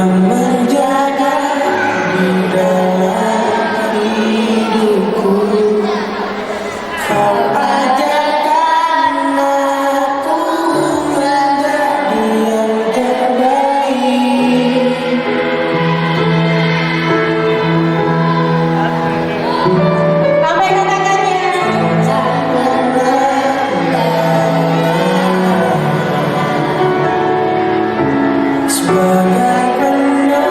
menjaga di dalam hidupku. Kau ajarkan aku menjadi yang terbaik.
Lambaikan tangannya.
Sebagai penolong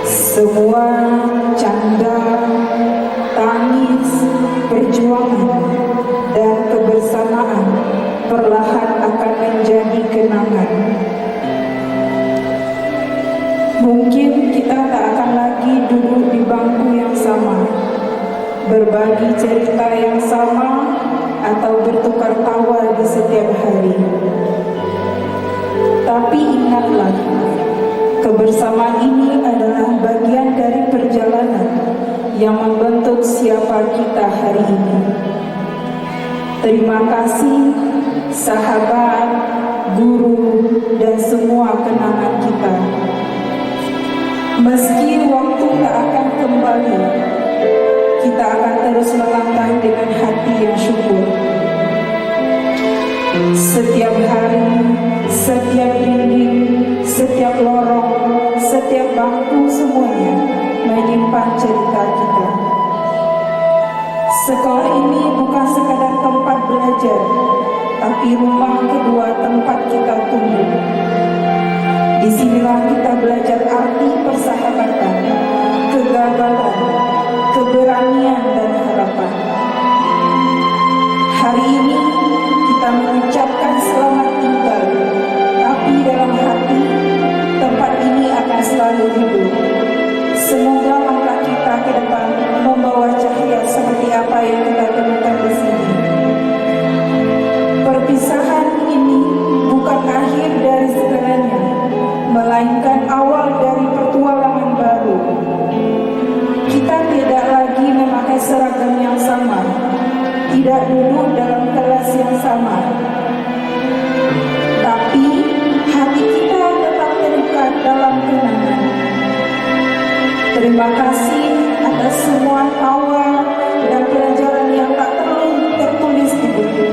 Semua canda, tangis, perjuangan, dan kebersamaan perlahan akan menjadi kenangan. Mungkin kita tak akan lagi duduk di bangku yang sama, berbagi cerita yang sama, atau bertukar tawa di setiap hari. Tapi ingatlah, kebersamaan ini adalah bagian dari perjalanan yang membentuk siapa kita hari ini. Terima kasih sahabat, guru, dan semua kenangan kita. Meski waktu tak akan kembali, kita akan terus melangkah dengan hati yang syukur. Setiap hari, setiap dinding, setiap lorong, setiap bangku, semuanya menyimpan cerita kita. Sekolah ini bukan sekadar tempat belajar, tapi rumah kedua tempat kita tumbuh. Disinilah kita belajar arti persahabatan, kegagalan, keberanian, dan harapan. Hari ini kita mengucapkan selamat tinggal, tapi dalam hati tempat ini akan selalu hidup. Semoga langkah kita ke depan membawa cahaya seperti apa yang kita temukan di sini. Perpisahan ini bukan akhir dari segalanya, melainkan awal dari petualangan baru. Kita tidak lagi memakai seragam yang sama, tidak duduk dalam kelas yang sama, tapi hati kita tetap terikat dalam kenangan. Terima kasih atas semua tawa dan pelajaran yang tak tertulis di buku.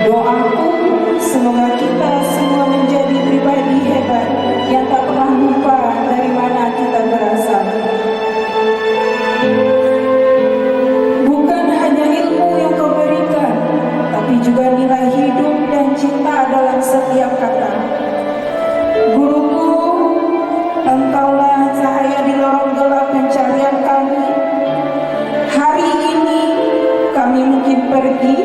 Doaku semoga kita semua menjadi pribadi hebat yang tak pernah lupa dari mana kita berasal. Bukan hanya ilmu yang kau berikan, tapi juga nilai hidup dan cinta dalam setiap kata. Guruku, engkaulah cahaya di lorong gelap pencarian kami. Hari ini kami mungkin pergi,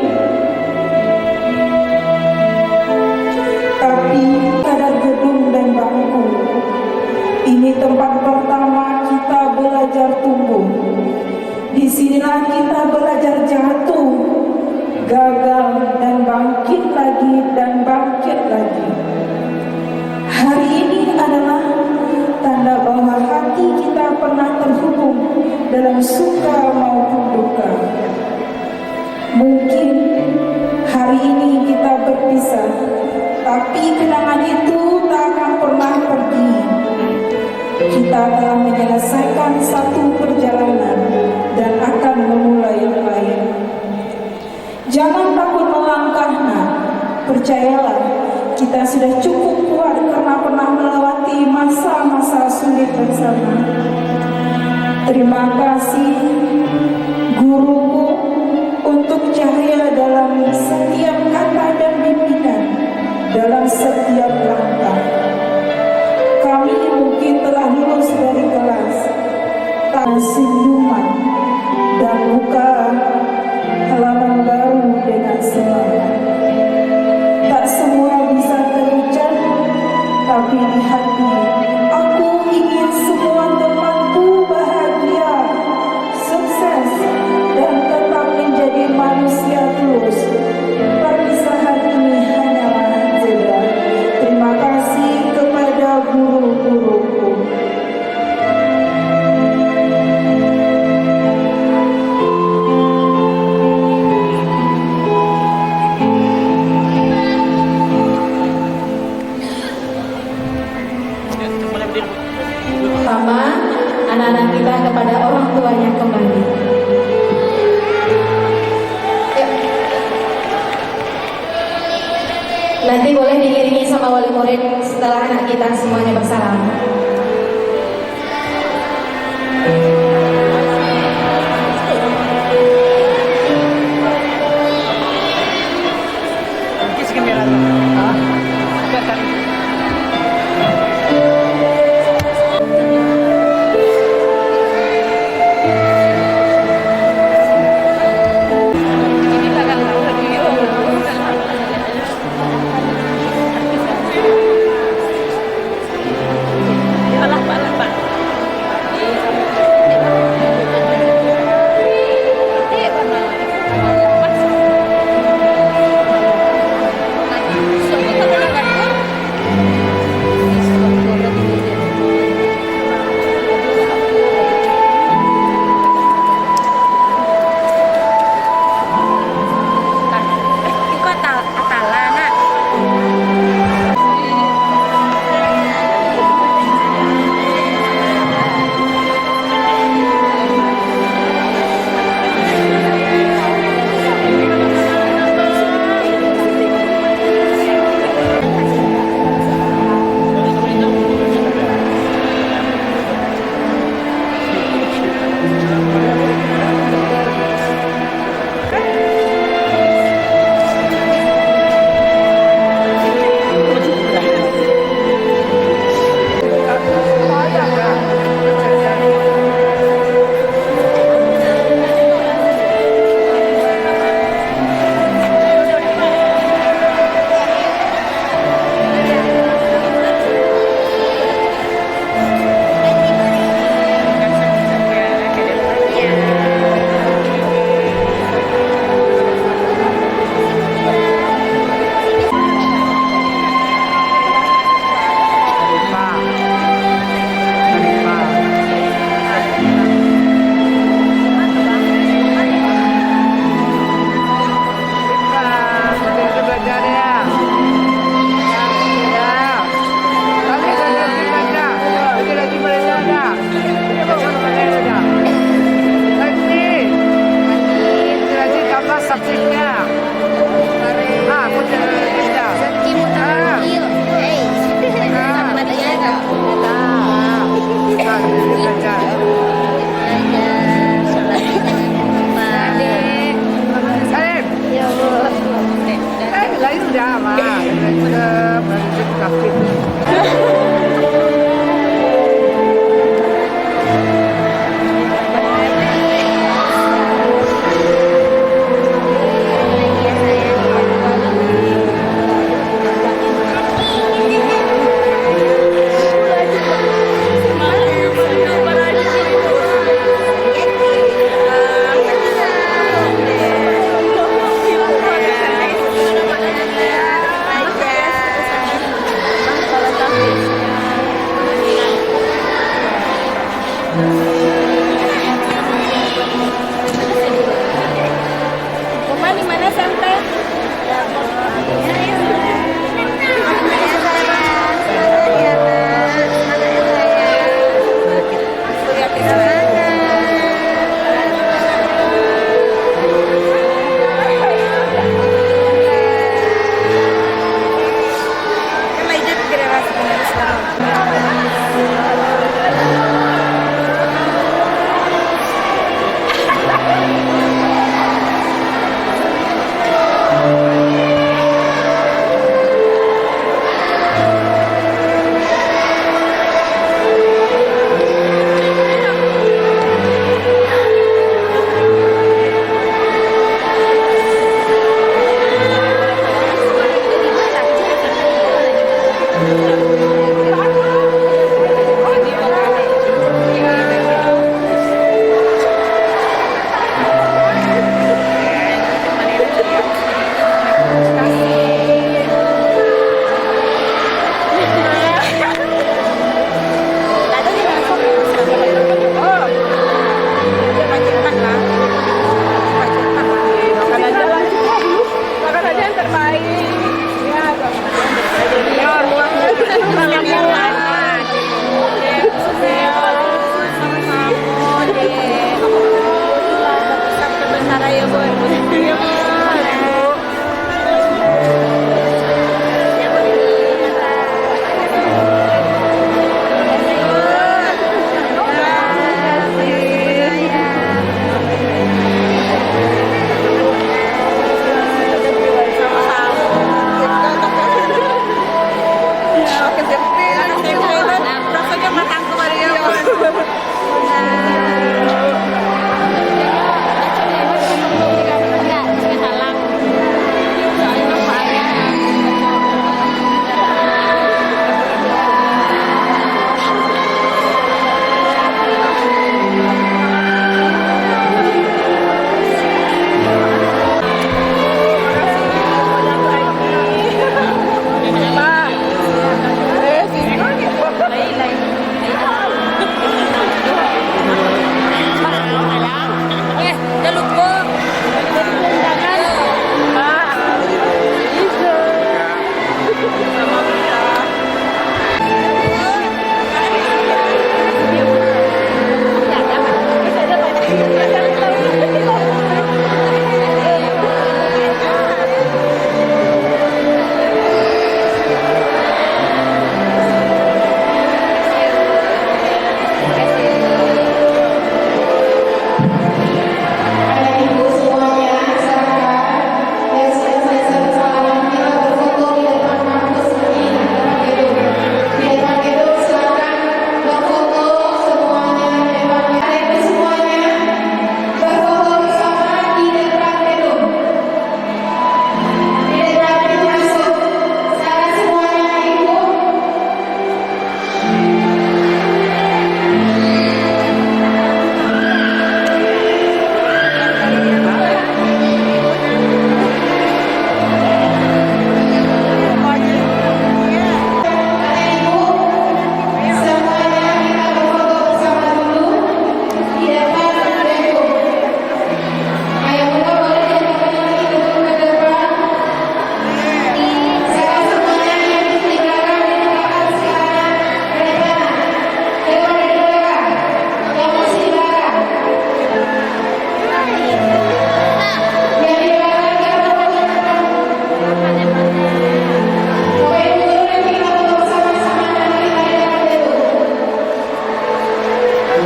tapi kadar gedung dan bangku. Ini tempat pertama kita belajar tumbuh. Disinilah kita belajar jatuh, gagal, dan bangkit lagi dan bangkit lagi. Hari ini adalah tanda bahwa hati kita pernah terhubung dalam suka maupun duka. Mungkin hari ini kita berpisah, tapi kenangan itu tak akan pernah pergi. Kita telah menyelesaikan satu perjalanan dan akan memulai yang lain. Jangan takut melangkah, nak. Percayalah, kita sudah cukup kuat karena pernah melewati masa-masa sulit bersama. Terima kasih, guruku, untuk cahaya dalam setiap kata dan bimbingan, dalam setiap langkah. Kami mungkin telah lulus dari kelas, tak senyuman, dan buka halaman baru dengan semangat. Tak semua bisa terucap, tapi di hati aku ingin semua temanku bahagia, sukses, dan tetap menjadi manusia tulus. Perpisahan ini hanyalah jeda. Terima kasih kepada guru-guruku.
Sama anak-anak kita kepada orang tuanya kembali. Nanti boleh diiringi sama wali murid setelah anak kita semuanya bersalam.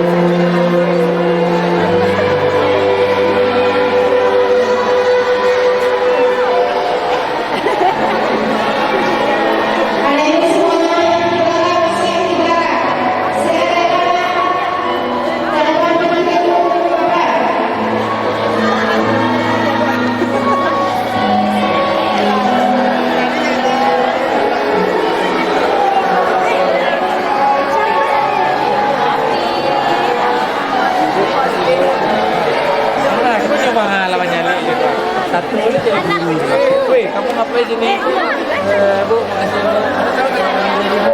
Nah, kita coba lawan nyali gitu. Satu dulu jadi dulu. Wih, kamu ngapain sini? Bu, makasih. Ngapain lagi dulu?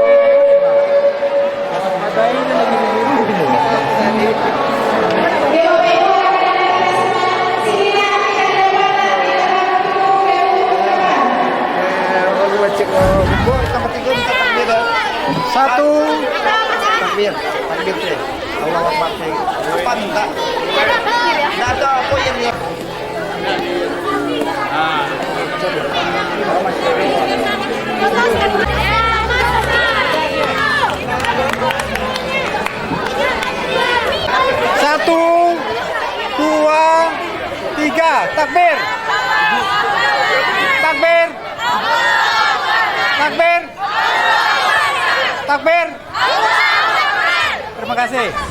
Satu takbir, takbir tuh. Allah Akbar. Depan tak. Enggak ada apa yang Satu, dua, tiga, takbir. Takbir. Takbir. Takbir. Terima kasih.